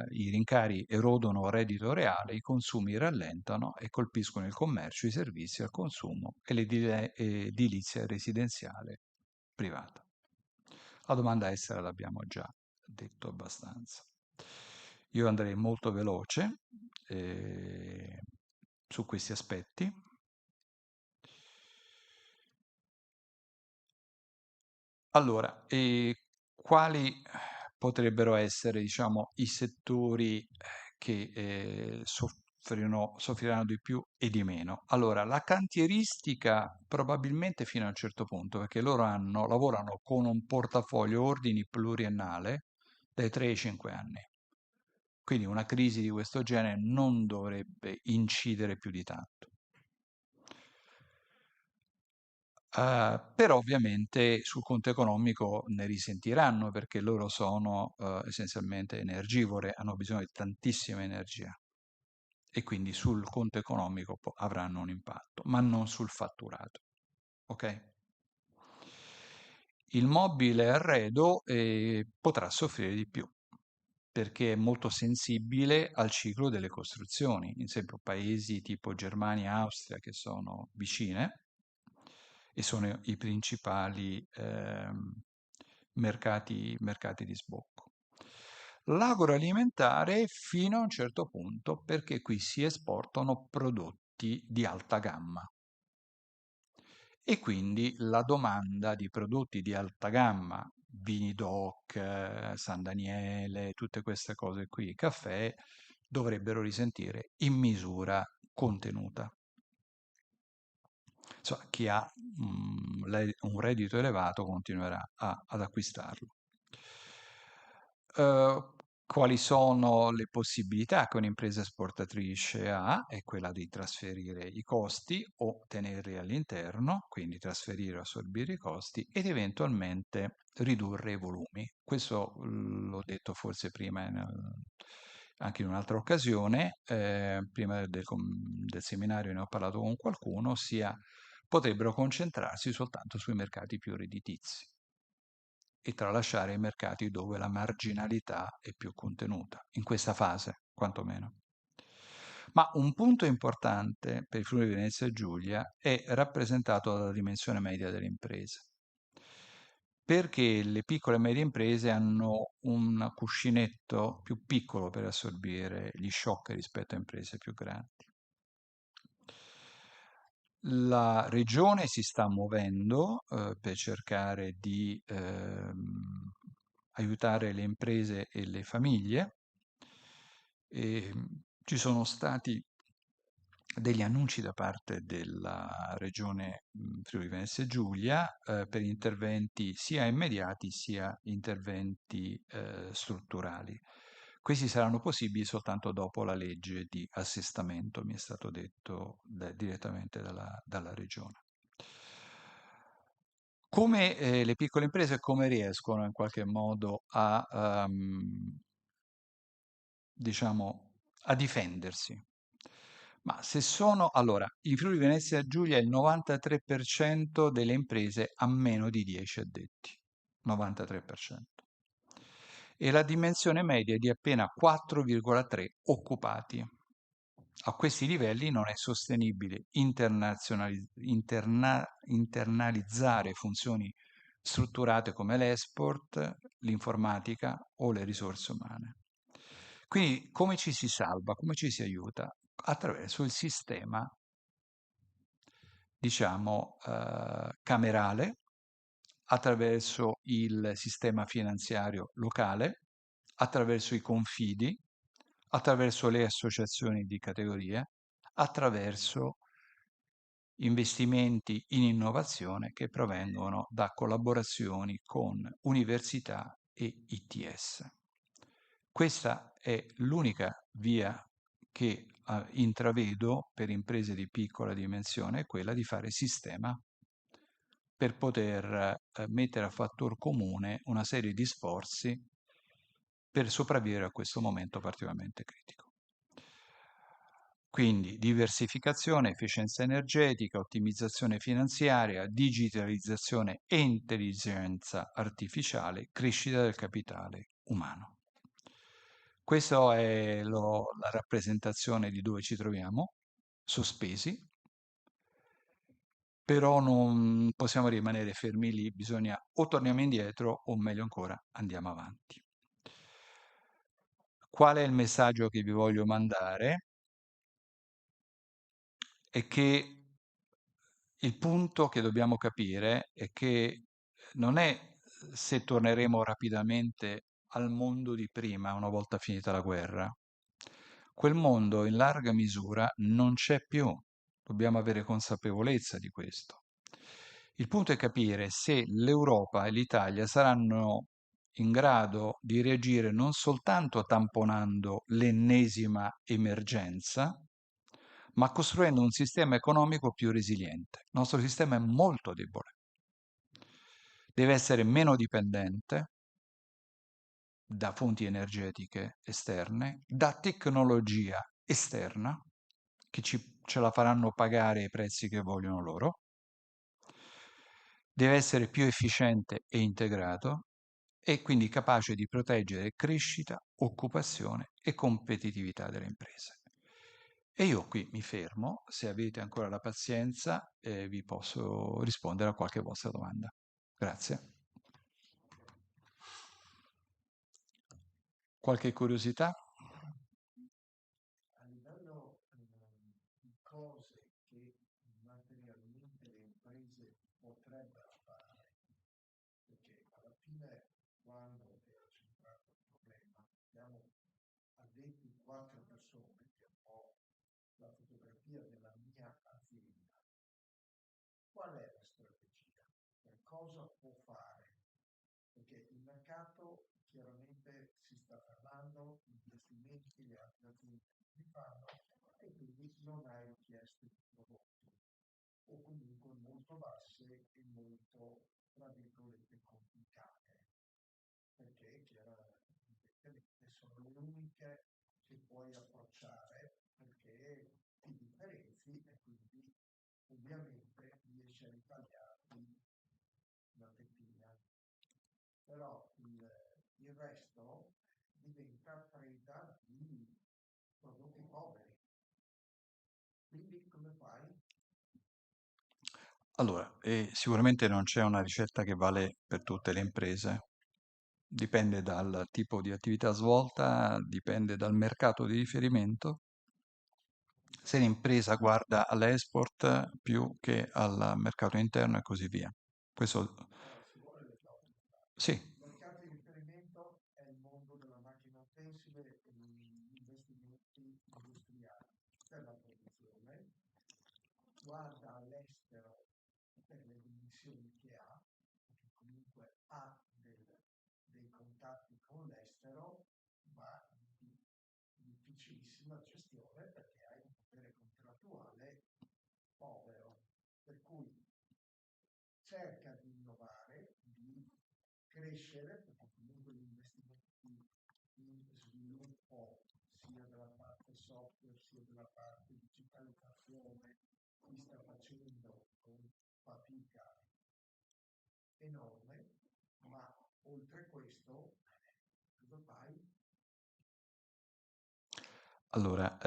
i rincari erodono il reddito reale, i consumi rallentano e colpiscono il commercio, i servizi al consumo e l'edilizia residenziale privata. La domanda estera l'abbiamo già detto abbastanza. Io andrei molto veloce su questi aspetti. Allora, quali potrebbero essere, diciamo, i settori che soffriranno di più e di meno? Allora, la cantieristica probabilmente fino a un certo punto, perché loro lavorano con un portafoglio ordini pluriennale dai 3 ai 5 anni. Quindi una crisi di questo genere non dovrebbe incidere più di tanto. Però ovviamente sul conto economico ne risentiranno perché loro sono essenzialmente energivore, hanno bisogno di tantissima energia e quindi sul conto economico avranno un impatto, ma non sul fatturato. Ok? Il mobile arredo potrà soffrire di più perché è molto sensibile al ciclo delle costruzioni. In esempio, paesi tipo Germania e Austria che sono vicine e sono i principali mercati di sbocco. L'agroalimentare fino a un certo punto perché qui si esportano prodotti di alta gamma e quindi la domanda di prodotti di alta gamma, vini DOC, San Daniele, tutte queste cose qui, caffè, dovrebbero risentire in misura contenuta. Insomma, chi ha un reddito elevato continuerà ad acquistarlo. Eh, Quali sono le possibilità che un'impresa esportatrice ha? È quella di trasferire i costi o tenerli all'interno, quindi trasferire o assorbire i costi ed eventualmente ridurre i volumi. Questo l'ho detto forse prima anche in un'altra occasione, prima del seminario ne ho parlato con qualcuno, ossia potrebbero concentrarsi soltanto sui mercati più redditizi e tralasciare i mercati dove la marginalità è più contenuta, in questa fase quantomeno. Ma un punto importante per il Friuli Venezia Giulia è rappresentato dalla dimensione media delle imprese, perché le piccole e medie imprese hanno un cuscinetto più piccolo per assorbire gli shock rispetto a imprese più grandi. La regione si sta muovendo per cercare di aiutare le imprese e le famiglie. E, ci sono stati degli annunci da parte della regione Friuli Venezia Giulia per interventi sia immediati sia interventi strutturali. Questi saranno possibili soltanto dopo la legge di assestamento, mi è stato detto direttamente dalla regione. Come le piccole imprese come riescono in qualche modo diciamo, a difendersi? Ma se sono, allora, in Friuli Venezia Giulia il 93% delle imprese ha meno di 10 addetti, 93%. e la dimensione media è di appena 4,3 occupati. A questi livelli non è sostenibile internalizzare funzioni strutturate come l'export, l'informatica o le risorse umane. Quindi come ci si salva, come ci si aiuta? Attraverso il sistema, diciamo, camerale, attraverso il sistema finanziario locale, attraverso i confidi, attraverso le associazioni di categoria, attraverso investimenti in innovazione che provengono da collaborazioni con università e ITS. Questa è l'unica via che intravedo per imprese di piccola dimensione, quella di fare sistema per poter mettere a fattor comune una serie di sforzi per sopravvivere a questo momento particolarmente critico. Quindi diversificazione, efficienza energetica, ottimizzazione finanziaria, digitalizzazione e intelligenza artificiale, crescita del capitale umano. Questa è la rappresentazione di dove ci troviamo, sospesi, però non possiamo rimanere fermi lì, bisogna o torniamo indietro o meglio ancora andiamo avanti. Qual è il messaggio che vi voglio mandare? È che il punto che dobbiamo capire è che non è se torneremo rapidamente al mondo di prima una volta finita la guerra. Quel mondo in larga misura non c'è più, dobbiamo avere consapevolezza di questo. Il punto è capire se l'Europa e l'Italia saranno in grado di reagire non soltanto tamponando l'ennesima emergenza, ma costruendo un sistema economico più resiliente. Il nostro sistema è molto debole. Deve essere meno dipendente da fonti energetiche esterne, da tecnologia esterna, che ce la faranno pagare i prezzi che vogliono loro. Deve essere più efficiente e integrato e quindi capace di proteggere crescita, occupazione e competitività delle imprese. E io qui mi fermo, se avete ancora la pazienza vi posso rispondere a qualche vostra domanda. Grazie. Qualche curiosità? A livello di cose che materialmente le imprese potrebbero fare, perché alla fine quando era centrato il problema, abbiamo addetti 4 persone, che è un po' la fotografia della mia azienda. Qual è la strategia? Per cosa può fare? Perché il mercato chiaramente si sta fermando, gli investimenti, le altre aziende si fanno e quindi non hai richieste di prodotti o comunque molto basse e molto, tra virgolette, complicate, perché evidentemente sono le uniche che puoi approcciare perché ti differenzi e quindi ovviamente riesci a ritagliarti una fettina. Però il resto diventa preda di prodotti poveri. Quindi come fai? Allora, sicuramente non c'è una ricetta che vale per tutte le imprese. Dipende dal tipo di attività svolta, dipende dal mercato di riferimento. Se l'impresa guarda all'export più che al mercato interno e così via. Questo Allora, ci vuole le due. sì, Il mercato di riferimento è il mondo della macchina utensile e gli investimenti industriali per la produzione, guarda all'estero per le dimensioni che ha, perché comunque ha dei contatti con l'estero, ma di difficilissima gestione perché hai un potere contrattuale povero. Per cui cerca di innovare, di crescere, perché comunque gli investimenti in sviluppo sia della parte software sia della parte digitalizzazione si sta facendo con fatica enorme, ma oltre questo cosa fai? Allora,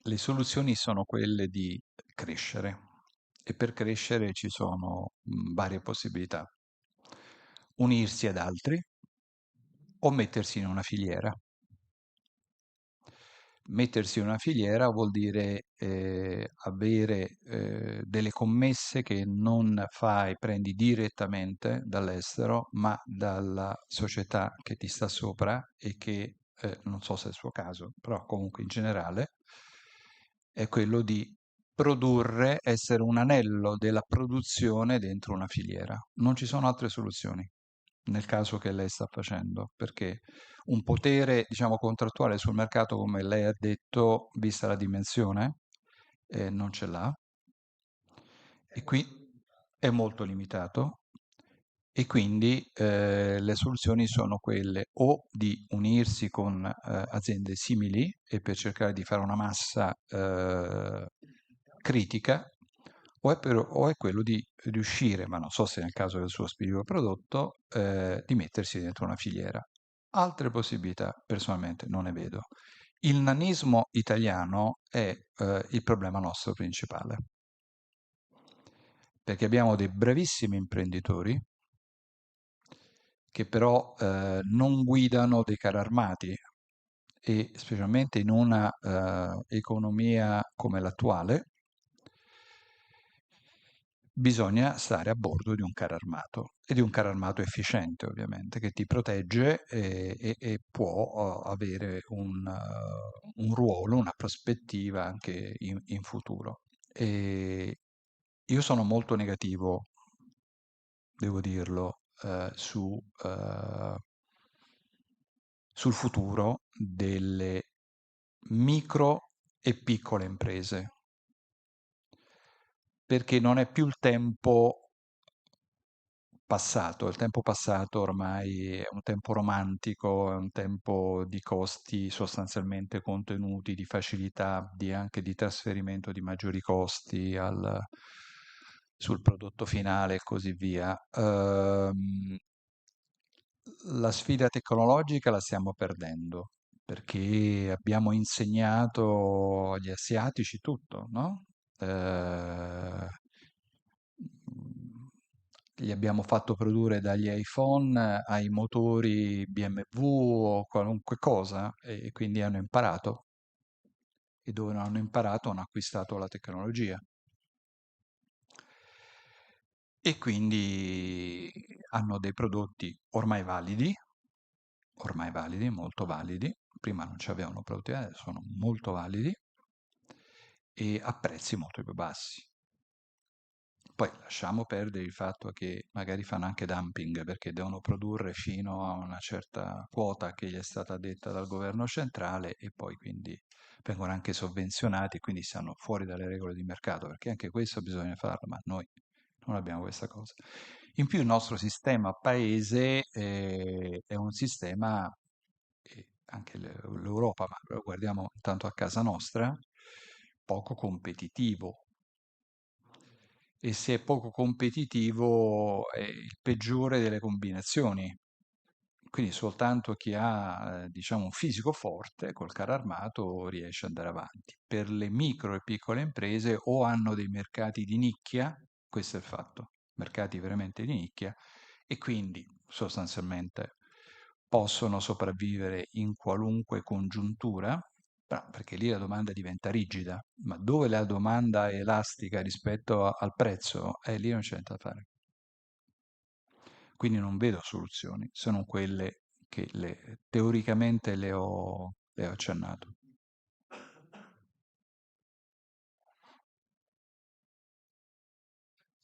le soluzioni sono quelle di crescere e per crescere ci sono varie possibilità. Unirsi ad altri o mettersi in una filiera. Mettersi in una filiera vuol dire avere delle commesse che non prendi direttamente dall'estero, ma dalla società che ti sta sopra e che, non so se è il suo caso, però comunque in generale, è quello di produrre, essere un anello della produzione dentro una filiera. Non ci sono altre soluzioni nel caso che lei sta facendo, perché un potere, diciamo, contrattuale sul mercato, come lei ha detto, vista la dimensione, non ce l'ha È e qui molto limitato. è molto limitato e quindi le soluzioni sono quelle o di unirsi con aziende simili e per cercare di fare una massa Critica. critica, o è quello di riuscire, ma non so se nel caso del suo specifico prodotto, di mettersi dentro una filiera. Altre possibilità personalmente non ne vedo. Il nanismo italiano è il problema nostro principale, perché abbiamo dei bravissimi imprenditori che però non guidano dei carri armati e specialmente in una economia come l'attuale bisogna stare a bordo di un carro armato e di un carro armato efficiente, ovviamente, che ti protegge e può avere un ruolo, una prospettiva anche in futuro. E io sono molto negativo, devo dirlo, sul futuro delle micro e piccole imprese, perché non è più il tempo passato. Il tempo passato ormai è un tempo romantico, è un tempo di costi sostanzialmente contenuti, di facilità, anche di trasferimento di maggiori costi sul prodotto finale e così via. La sfida tecnologica la stiamo perdendo perché abbiamo insegnato agli asiatici tutto, no? Gli abbiamo fatto produrre dagli iPhone ai motori BMW o qualunque cosa e quindi hanno imparato e dove non hanno imparato hanno acquistato la tecnologia e quindi hanno dei prodotti ormai validi, molto validi, prima non ci avevano prodotti, adesso sono molto validi e a prezzi molto più bassi. Poi lasciamo perdere il fatto che magari fanno anche dumping perché devono produrre fino a una certa quota che gli è stata detta dal governo centrale e poi quindi vengono anche sovvenzionati e quindi stanno fuori dalle regole di mercato perché anche questo bisogna farlo, ma noi non abbiamo questa cosa. In più il nostro sistema paese è un sistema, e anche l'Europa, ma lo guardiamo tanto a casa nostra, poco competitivo e se è poco competitivo è il peggiore delle combinazioni. Quindi soltanto chi ha, diciamo, un fisico forte col carro armato riesce ad andare avanti. Per le micro e piccole imprese o hanno dei mercati di nicchia, questo è il fatto, mercati veramente di nicchia, e quindi sostanzialmente possono sopravvivere in qualunque congiuntura, perché lì la domanda diventa rigida, ma dove la domanda è elastica rispetto al prezzo, lì non c'è niente da fare. Quindi non vedo soluzioni, se non quelle che teoricamente le ho accennato.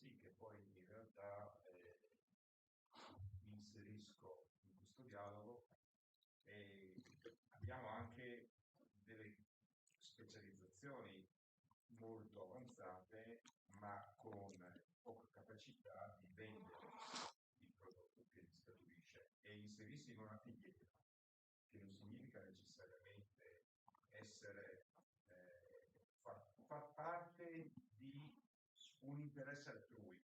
Sì, che poi in realtà mi inserisco in questo dialogo e abbiamo anche delle specializzazioni molto avanzate, ma con poca capacità di vendere il prodotto che li scaturisce e inserirsi in una filiera, che non significa necessariamente essere, far parte di un interesse altrui.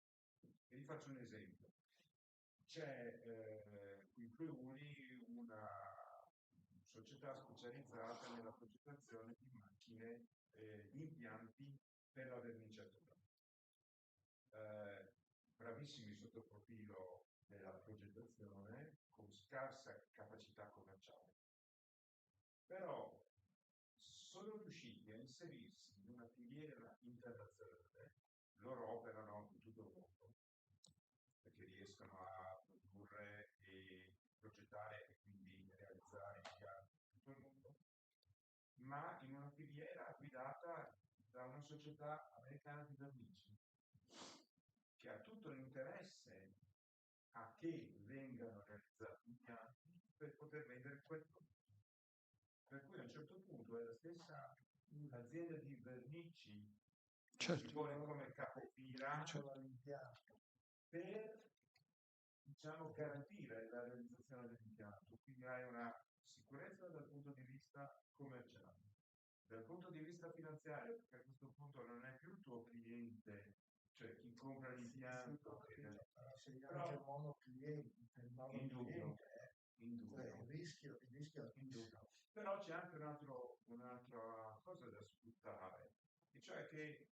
E vi faccio un esempio. c'è qui in Friuli una società specializzata nella progettazione di macchine, di impianti per la vernice artigianale. eh, Bravissimi sotto il profilo della progettazione, con scarsa capacità commerciale, però sono riusciti a inserirsi in una filiera internazionale. Loro operano in tutto il mondo perché riescono a produrre e progettare e quindi realizzare impianti in tutto il mondo, ma in una filiera guidata da una società americana di vernici che ha tutto l'interesse a che vengano realizzati impianti per poter vendere quel prodotto. Per cui a un certo punto è la stessa azienda di vernici che si Certo, pone come capofila certo. per, diciamo, garantire la realizzazione dell'impianto. Quindi hai una sicurezza dal punto di vista commerciale. Dal punto di vista finanziario, perché a questo punto non è più il tuo cliente, cioè chi compra l'impianto, Sei però anche monocliente, il indubbio, monocliente è indubbio, il rischio è indubbio. Però c'è anche un'altra cosa da sfruttare, e cioè che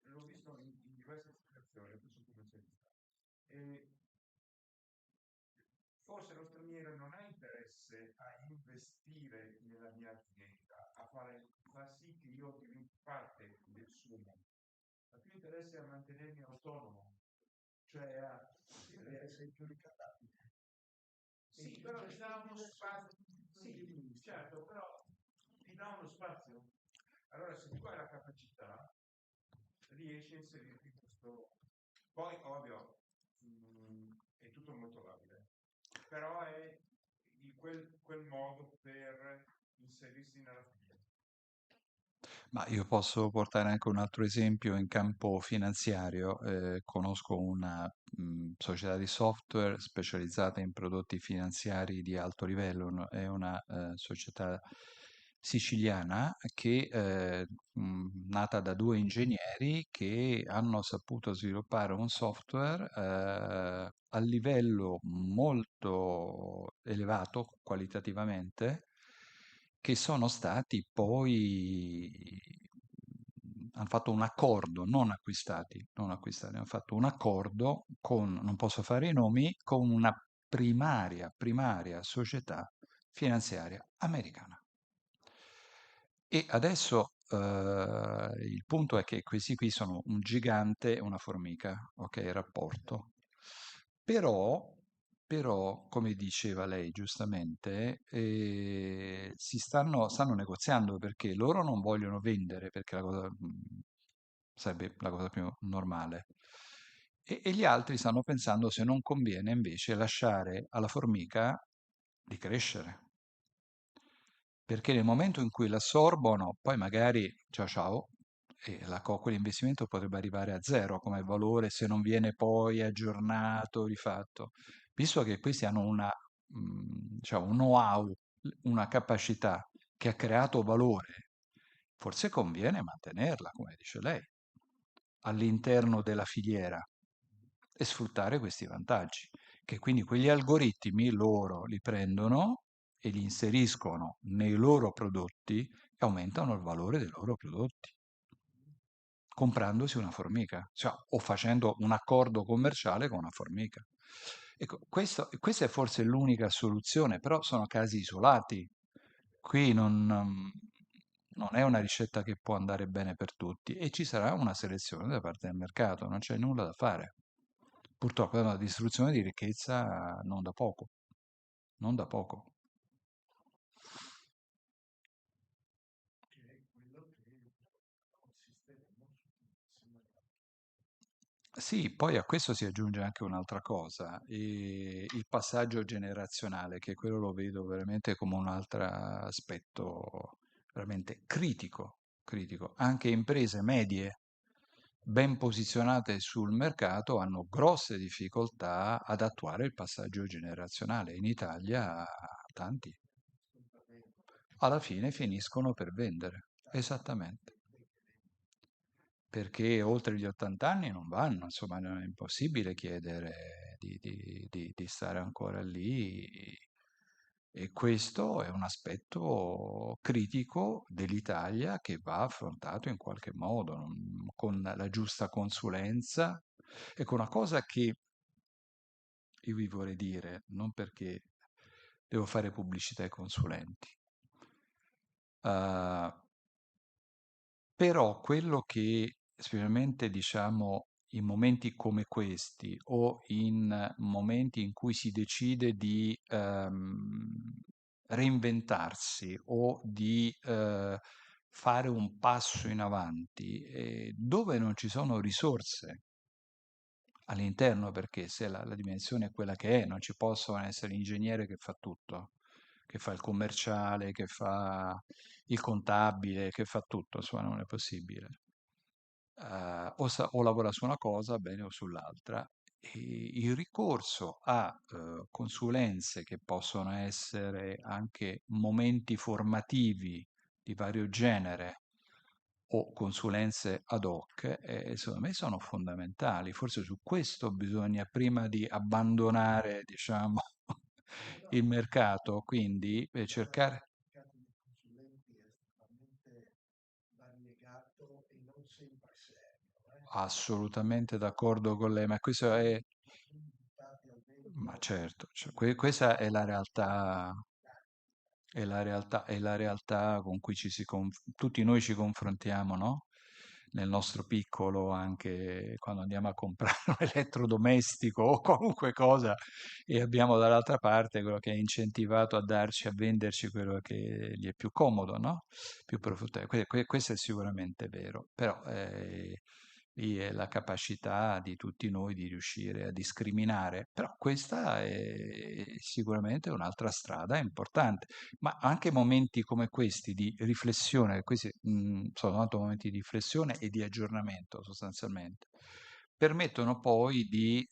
l'ho visto in diverse situazioni, questo commercialista. E forse lo straniero non ha interesse a investire nella mia azienda, a far sì che io diventi parte del suo mondo. Ha più interesse a mantenermi autonomo, cioè a... sì, perché sei più ricattabile. Sì, però ti dà uno spazio. Sì, certo, però ti dà uno spazio. Allora, se tu hai la capacità, riesci a inserirti in questo. Poi, ovvio, è tutto molto labile, però è quel modo per inserirsi nella filiera. Ma io posso portare anche un altro esempio in campo finanziario. Conosco una società di software specializzata in prodotti finanziari di alto livello, è una società siciliana che nata da due ingegneri che hanno saputo sviluppare un software a livello molto elevato qualitativamente, che sono stati poi, hanno fatto un accordo, non acquistati, hanno fatto un accordo con, non posso fare i nomi, con una primaria società finanziaria americana. E adesso il punto è che questi qui sono un gigante e una formica, ok, il rapporto. Però, però, come diceva lei giustamente, stanno negoziando perché loro non vogliono vendere, perché sarebbe la cosa più normale. E gli altri stanno pensando se non conviene invece lasciare alla formica di crescere. Perché nel momento in cui l'assorbono, poi magari ciao ciao, e quell'investimento potrebbe arrivare a zero come valore se non viene poi aggiornato, rifatto. Visto che questi hanno diciamo, un know-how, una capacità che ha creato valore, forse conviene mantenerla, come dice lei, all'interno della filiera e sfruttare questi vantaggi, che quindi quegli algoritmi loro li prendono e li inseriscono nei loro prodotti e aumentano il valore dei loro prodotti, comprandosi una formica, cioè, o facendo un accordo commerciale con una formica. Ecco, questa è forse l'unica soluzione, però sono casi isolati. Qui non è una ricetta che può andare bene per tutti e ci sarà una selezione da parte del mercato, non c'è nulla da fare. Purtroppo è una distruzione di ricchezza non da poco, non da poco. che è quello che consisteremo su tantissime Sì, poi a questo si aggiunge anche un'altra cosa, il passaggio generazionale, che quello lo vedo veramente come un altro aspetto veramente critico, critico. Anche imprese medie ben posizionate sul mercato hanno grosse difficoltà ad attuare il passaggio generazionale. In Italia tanti assolutamente. alla fine finiscono per vendere. Esattamente. Perché oltre gli 80 anni non vanno, insomma, è impossibile chiedere di stare ancora lì. E questo è un aspetto critico dell'Italia che va affrontato in qualche modo, con la giusta consulenza. Ecco, una cosa che io vi vorrei dire, non perché devo fare pubblicità ai consulenti, eh, però quello che, specialmente diciamo in momenti come questi o in momenti in cui si decide di reinventarsi o di fare un passo in avanti, dove non ci sono risorse all'interno, perché se la dimensione è quella che è, non ci possono essere l'ingegnere che fa tutto, che fa il commerciale, che fa il contabile, che fa tutto, insomma non è possibile. O lavora su una cosa bene o sull'altra. E il ricorso a consulenze che possono essere anche momenti formativi di vario genere o consulenze ad hoc, secondo me sono fondamentali. Forse su questo bisogna, prima di abbandonare, diciamo, il No, mercato, quindi guarda, cercare. il mercato dei consulenti è estremamente variegato e non sempre serio, Assolutamente d'accordo con lei, ma questo quindi è, quindi buttati al ma vento certo, cioè, come questa è la realtà, eh, è la realtà con cui tutti noi ci confrontiamo, no? Nel nostro piccolo, anche quando andiamo a comprare un elettrodomestico o qualunque cosa, e abbiamo dall'altra parte quello che è incentivato a darci, a venderci quello che gli è più comodo, no? Più profittevole. Questo è sicuramente vero, però lì è la capacità di tutti noi di riuscire a discriminare, però questa è sicuramente un'altra strada importante, ma anche momenti come questi di riflessione, questi sono tanto momenti di riflessione e di aggiornamento sostanzialmente, permettono poi di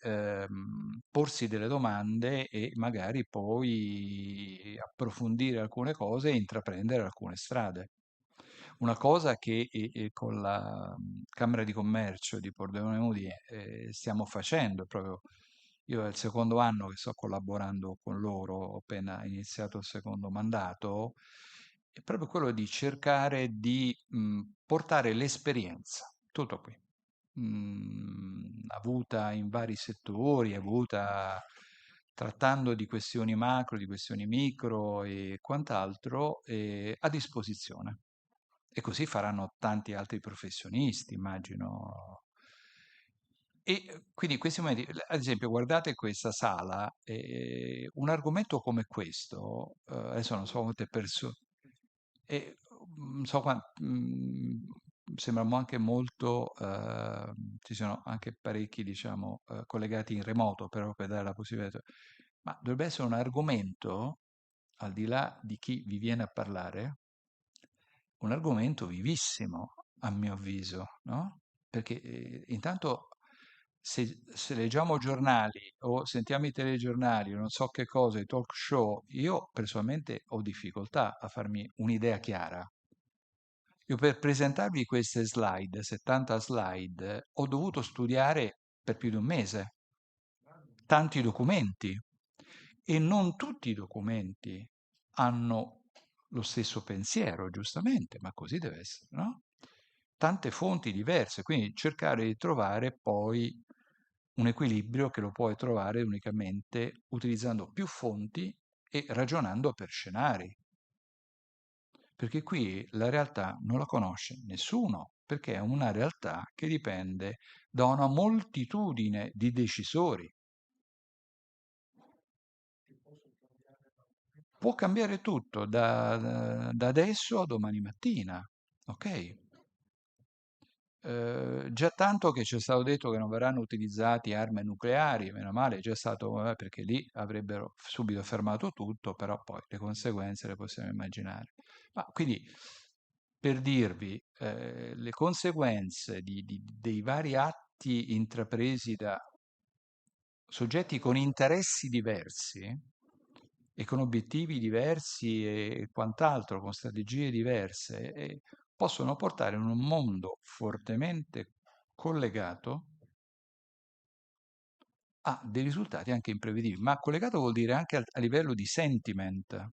porsi delle domande e magari poi approfondire alcune cose e intraprendere alcune strade. Una cosa che con la Camera di Commercio di Pordenone Modi stiamo facendo, proprio io è il secondo anno che sto collaborando con loro, ho appena iniziato il secondo mandato, è proprio quello di cercare di portare l'esperienza, tutto qui, avuta in vari settori, avuta trattando di questioni macro, di questioni micro e quant'altro, a disposizione. E così faranno tanti altri professionisti, immagino. E quindi questi momenti, ad esempio, guardate questa sala, un argomento come questo, adesso non so quante persone, e non so sembra anche molto, ci sono anche parecchi, diciamo, collegati in remoto, però per dare la possibilità, ma dovrebbe essere un argomento, al di là di chi vi viene a parlare, un argomento vivissimo, a mio avviso, no? Perché intanto se leggiamo giornali o sentiamo i telegiornali o non so che cosa, i talk show, io personalmente ho difficoltà a farmi un'idea chiara. Io per presentarvi queste slide, 70 slide, ho dovuto studiare per più di un mese, tanti documenti e non tutti i documenti hanno lo stesso pensiero, giustamente, ma così deve essere, no? Tante fonti diverse, quindi cercare di trovare poi un equilibrio che lo puoi trovare unicamente utilizzando più fonti e ragionando per scenari, perché qui la realtà non la conosce nessuno, perché è una realtà che dipende da una moltitudine di decisori. che posso cambiare da un momento Può cambiare tutto da adesso a domani mattina, ok? Già tanto che ci è stato detto che non verranno utilizzati armi nucleari, meno male, è già stato, perché lì avrebbero subito fermato tutto, però poi le conseguenze le possiamo immaginare. Ma quindi, per dirvi, le conseguenze dei vari atti intrapresi da soggetti con interessi diversi e con obiettivi diversi e quant'altro, con strategie diverse, possono portare in un mondo fortemente collegato ha dei risultati anche imprevedibili, ma collegato vuol dire anche a livello di sentiment,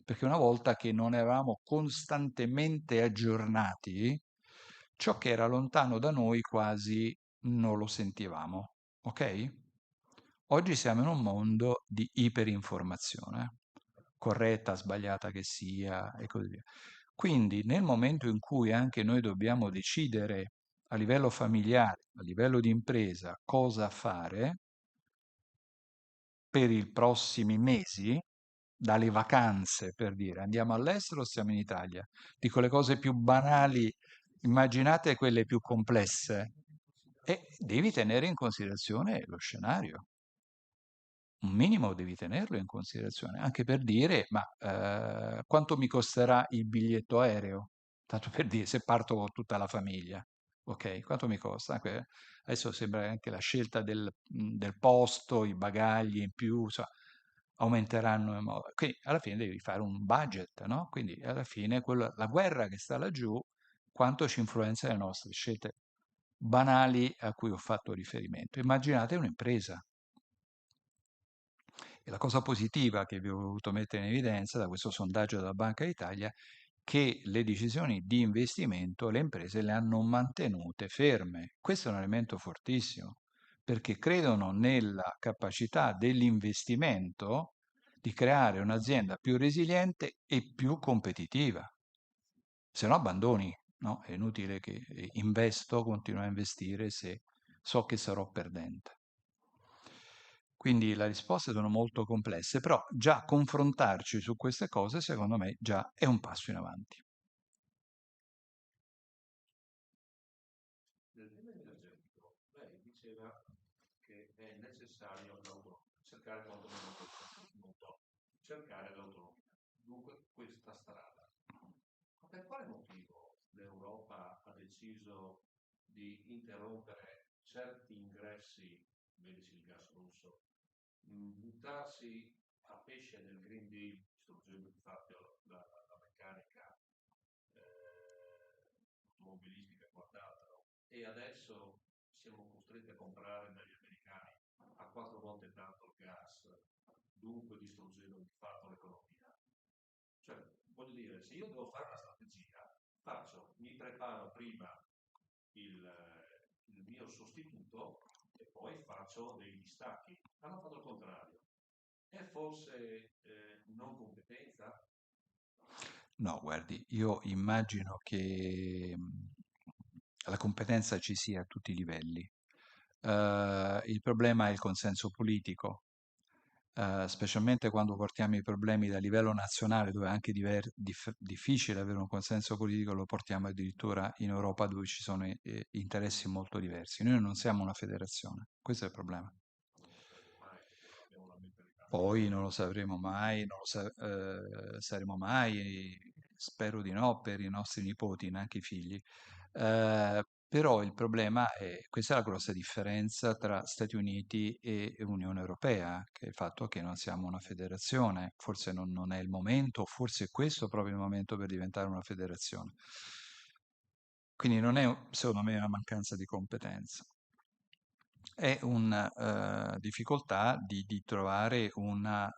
perché una volta che non eravamo costantemente aggiornati, ciò che era lontano da noi quasi non lo sentivamo, ok? Oggi siamo in un mondo di iperinformazione, corretta, sbagliata che sia e così via. Quindi nel momento in cui anche noi dobbiamo decidere a livello familiare, a livello di impresa, cosa fare per i prossimi mesi, dalle vacanze per dire, andiamo all'estero o stiamo in Italia? Dico le cose più banali, immaginate quelle più complesse e devi tenere in considerazione lo scenario. Un minimo devi tenerlo in considerazione, anche per dire, ma quanto mi costerà il biglietto aereo? Tanto per dire, se parto con tutta la famiglia, ok? Quanto mi costa? Adesso sembra anche la scelta del posto, i bagagli in più, insomma, aumenteranno. Quindi alla fine devi fare un budget, no? Quindi alla fine la guerra che sta laggiù, quanto ci influenza le nostre scelte banali a cui ho fatto riferimento. Immaginate un'impresa. E la cosa positiva che vi ho voluto mettere in evidenza da questo sondaggio della Banca d'Italia è che le decisioni di investimento le imprese le hanno mantenute ferme. Questo è un elemento fortissimo, perché credono nella capacità dell'investimento di creare un'azienda più resiliente e più competitiva. Se no abbandoni, no? È inutile che investo, continuo a investire se so che sarò perdente. Quindi le risposte sono molto complesse, però già confrontarci su queste cose, secondo me, già è un passo in avanti. Nel tema energetico, lei diceva che è necessario cercare quantomeno cercare l'autonomia. Dunque questa strada. Ma per quale motivo l'Europa ha deciso di interrompere certi ingressi, vedici il gas russo, buttarsi a pesce nel Green Deal, distruggendo di fatto la meccanica automobilistica e quant'altro, e adesso siamo costretti a comprare dagli americani a 4 volte tanto il gas, dunque distruggendo di fatto l'economia. Cioè, voglio dire, se io devo fare una strategia, mi preparo prima il mio sostituto e poi faccio dei distacchi. Hanno fatto il contrario. È forse non competenza? No, guardi, io immagino che la competenza ci sia a tutti i livelli. Il problema è il consenso politico, specialmente quando portiamo i problemi da livello nazionale, dove è anche difficile avere un consenso politico, lo portiamo addirittura in Europa dove ci sono interessi molto diversi. Noi non siamo una federazione, questo è il problema. Non lo sapremo mai perché non abbiamo la mentalità Poi federale. non lo sapremo mai, non lo saremo mai, spero di no, per i nostri nipoti, neanche i figli. Però il problema è, questa è la grossa differenza tra Stati Uniti e Unione Europea, che è il fatto che non siamo una federazione, forse non è il momento, forse è questo proprio il momento per diventare una federazione. Quindi non è, secondo me, una mancanza di competenza. È una difficoltà di trovare una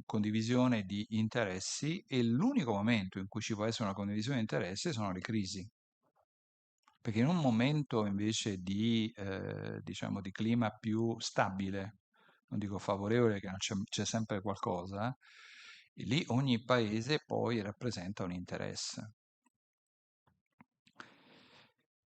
condivisione di interessi e l'unico momento in cui ci può essere una condivisione di interessi sono le crisi. Perché in un momento invece diciamo, di clima più stabile, non dico favorevole, che non c'è sempre qualcosa, e lì ogni paese poi rappresenta un interesse.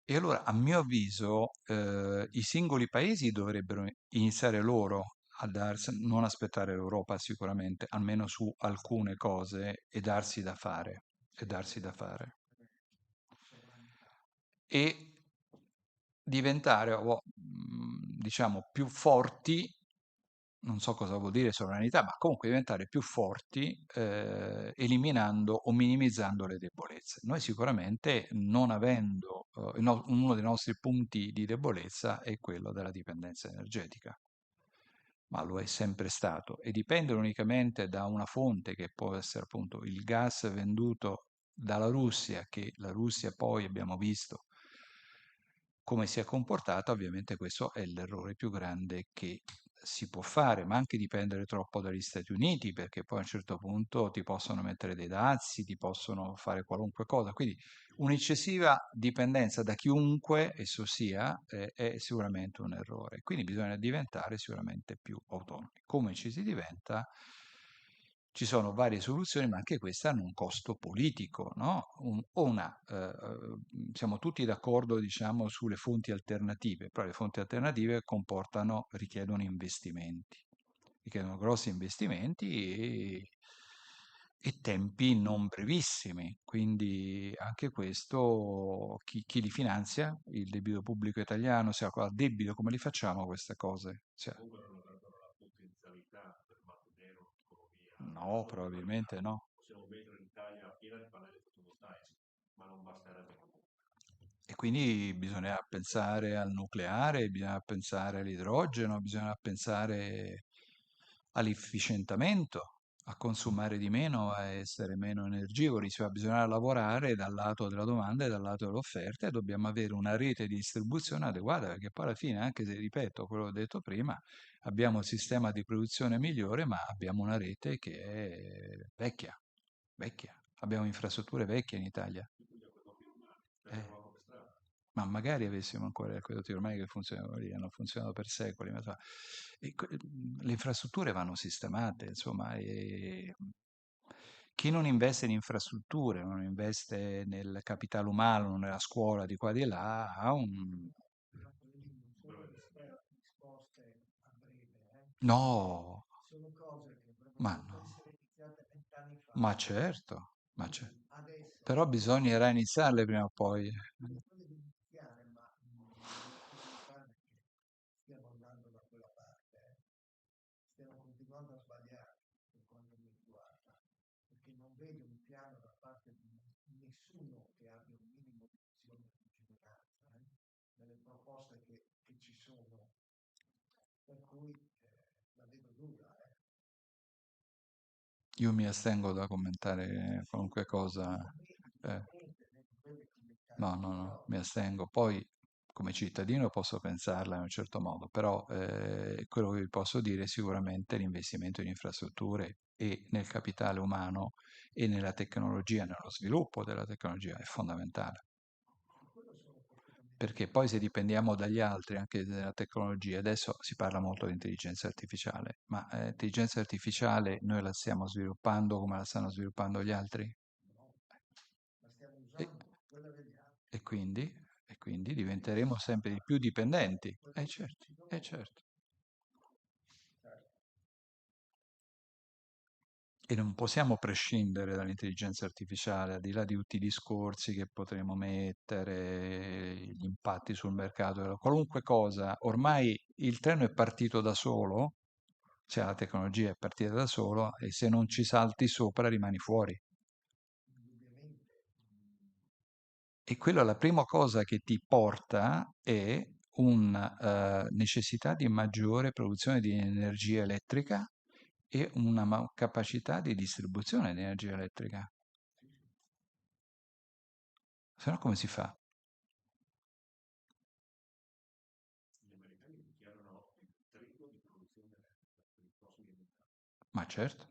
E allora, a mio avviso, i singoli paesi dovrebbero iniziare loro a darsi, non aspettare l'Europa sicuramente, almeno su alcune cose, e darsi da fare, e darsi da fare. Sovranità. E diventare, diciamo, più forti, non so cosa vuol dire sovranità, ma comunque diventare più forti, eliminando o minimizzando le debolezze. Noi sicuramente non avendo, uno dei nostri punti di debolezza è quello della dipendenza energetica, ma lo è sempre stato e dipende unicamente da una fonte che può essere appunto il gas venduto dalla Russia, che la Russia poi abbiamo visto come si è comportata, ovviamente questo è l'errore più grande che si può fare, ma anche dipendere troppo dagli Stati Uniti, perché poi a un certo punto ti possono mettere dei dazi, ti possono fare qualunque cosa. Quindi un'eccessiva dipendenza da chiunque esso sia è sicuramente un errore. Quindi bisogna diventare sicuramente più autonomi. Come ci si diventa? Ci sono varie soluzioni, ma anche queste hanno un costo politico, no? Siamo tutti d'accordo, diciamo, sulle fonti alternative, però le fonti alternative richiedono investimenti, richiedono grossi investimenti e tempi non brevissimi. Quindi anche questo, chi li finanzia? Il debito pubblico italiano, se ha debito, come li facciamo queste cose? Cioè, Comunque non avrebbero la potenzialità per mantenere un'economia no, solida, probabilmente perché no. possiamo mettere l'Italia piena di pannelli fotovoltaici, ma non basterebbe comunque. E quindi bisogna pensare al nucleare, bisogna pensare all'idrogeno, bisogna pensare all'efficientamento, a consumare di meno, a essere meno energivori. Cioè, bisogna lavorare dal lato della domanda e dal lato dell'offerta e dobbiamo avere una rete di distribuzione adeguata, perché poi alla fine, anche se ripeto quello che ho detto prima, abbiamo un sistema di produzione migliore, ma abbiamo una rete che è vecchia, vecchia. Abbiamo infrastrutture vecchie in Italia. Tipo gli acquedotti romani, Eh. prendiamo l'acqua per strada. Ma magari avessimo ancora gli acquedotti ormai che funzionano lì, hanno funzionato per secoli. Le infrastrutture vanno sistemate, insomma, e chi non investe in infrastrutture, non investe nel capitale umano, nella scuola di qua e di là, ha un... Però quelli non sono Dovrebbe essere immediato. risposte a breve, No, sono cose che avrebbero ma dovuto no, essere iniziate 20 anni fa. ma certo, ma certo. Quindi adesso Però bisognerà iniziarle prima o poi. bisogna iniziare, ma non posso fare che stiamo andando da quella parte. Stiamo continuando a sbagliare per quanto mi riguarda, perché non vedo un piano da parte di nessuno che abbia un minimo di visione di lungimiranza, nelle proposte che ci sono, per cui la vedo dura. Io mi astengo da commentare Sì, qualunque cosa. Eh. giustamente, non deve commentare, No, no, no, però mi astengo. Poi, come cittadino, posso pensarla in un certo modo, però quello che vi posso dire è sicuramente l'investimento in infrastrutture e nel capitale umano e nella tecnologia, nello sviluppo della tecnologia è fondamentale. su quello sono perfettamente Perché poi se d'accordo. dipendiamo dagli altri, anche della tecnologia, adesso si parla molto di intelligenza artificiale, ma l'intelligenza artificiale noi la stiamo sviluppando come la stanno sviluppando gli altri? No, la stiamo E, usando, quella degli altri. e quindi, e quindi Quindi diventeremo si sempre di fa più dipendenti. quello che Certo, decido loro. certo. Certo. E non possiamo prescindere dall'intelligenza artificiale, al di là di tutti i discorsi che potremo mettere, gli impatti sul mercato, qualunque cosa. Ormai il treno è partito da solo, cioè la tecnologia è partita da solo e se non ci salti sopra rimani fuori. Indubbiamente. E quella la prima cosa che ti porta è una necessità di maggiore produzione di energia elettrica e una capacità di distribuzione di energia elettrica. Sì, sì. Se no come si fa? Gli americani dichiarano il triplo di produzione elettrica per i prossimi 20 anni. Ma certo,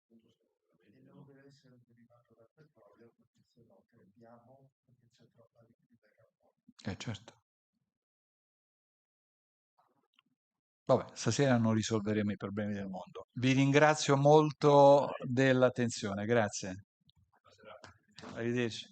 Appunto, siamo E veramente non no. deve essere derivato dal petrolio perché se no crediamo perché c'è troppa anidride carbonica. certo. Vabbè, stasera non risolveremo i problemi del mondo. Vi ringrazio molto dell'attenzione, grazie. Passerà. Arrivederci.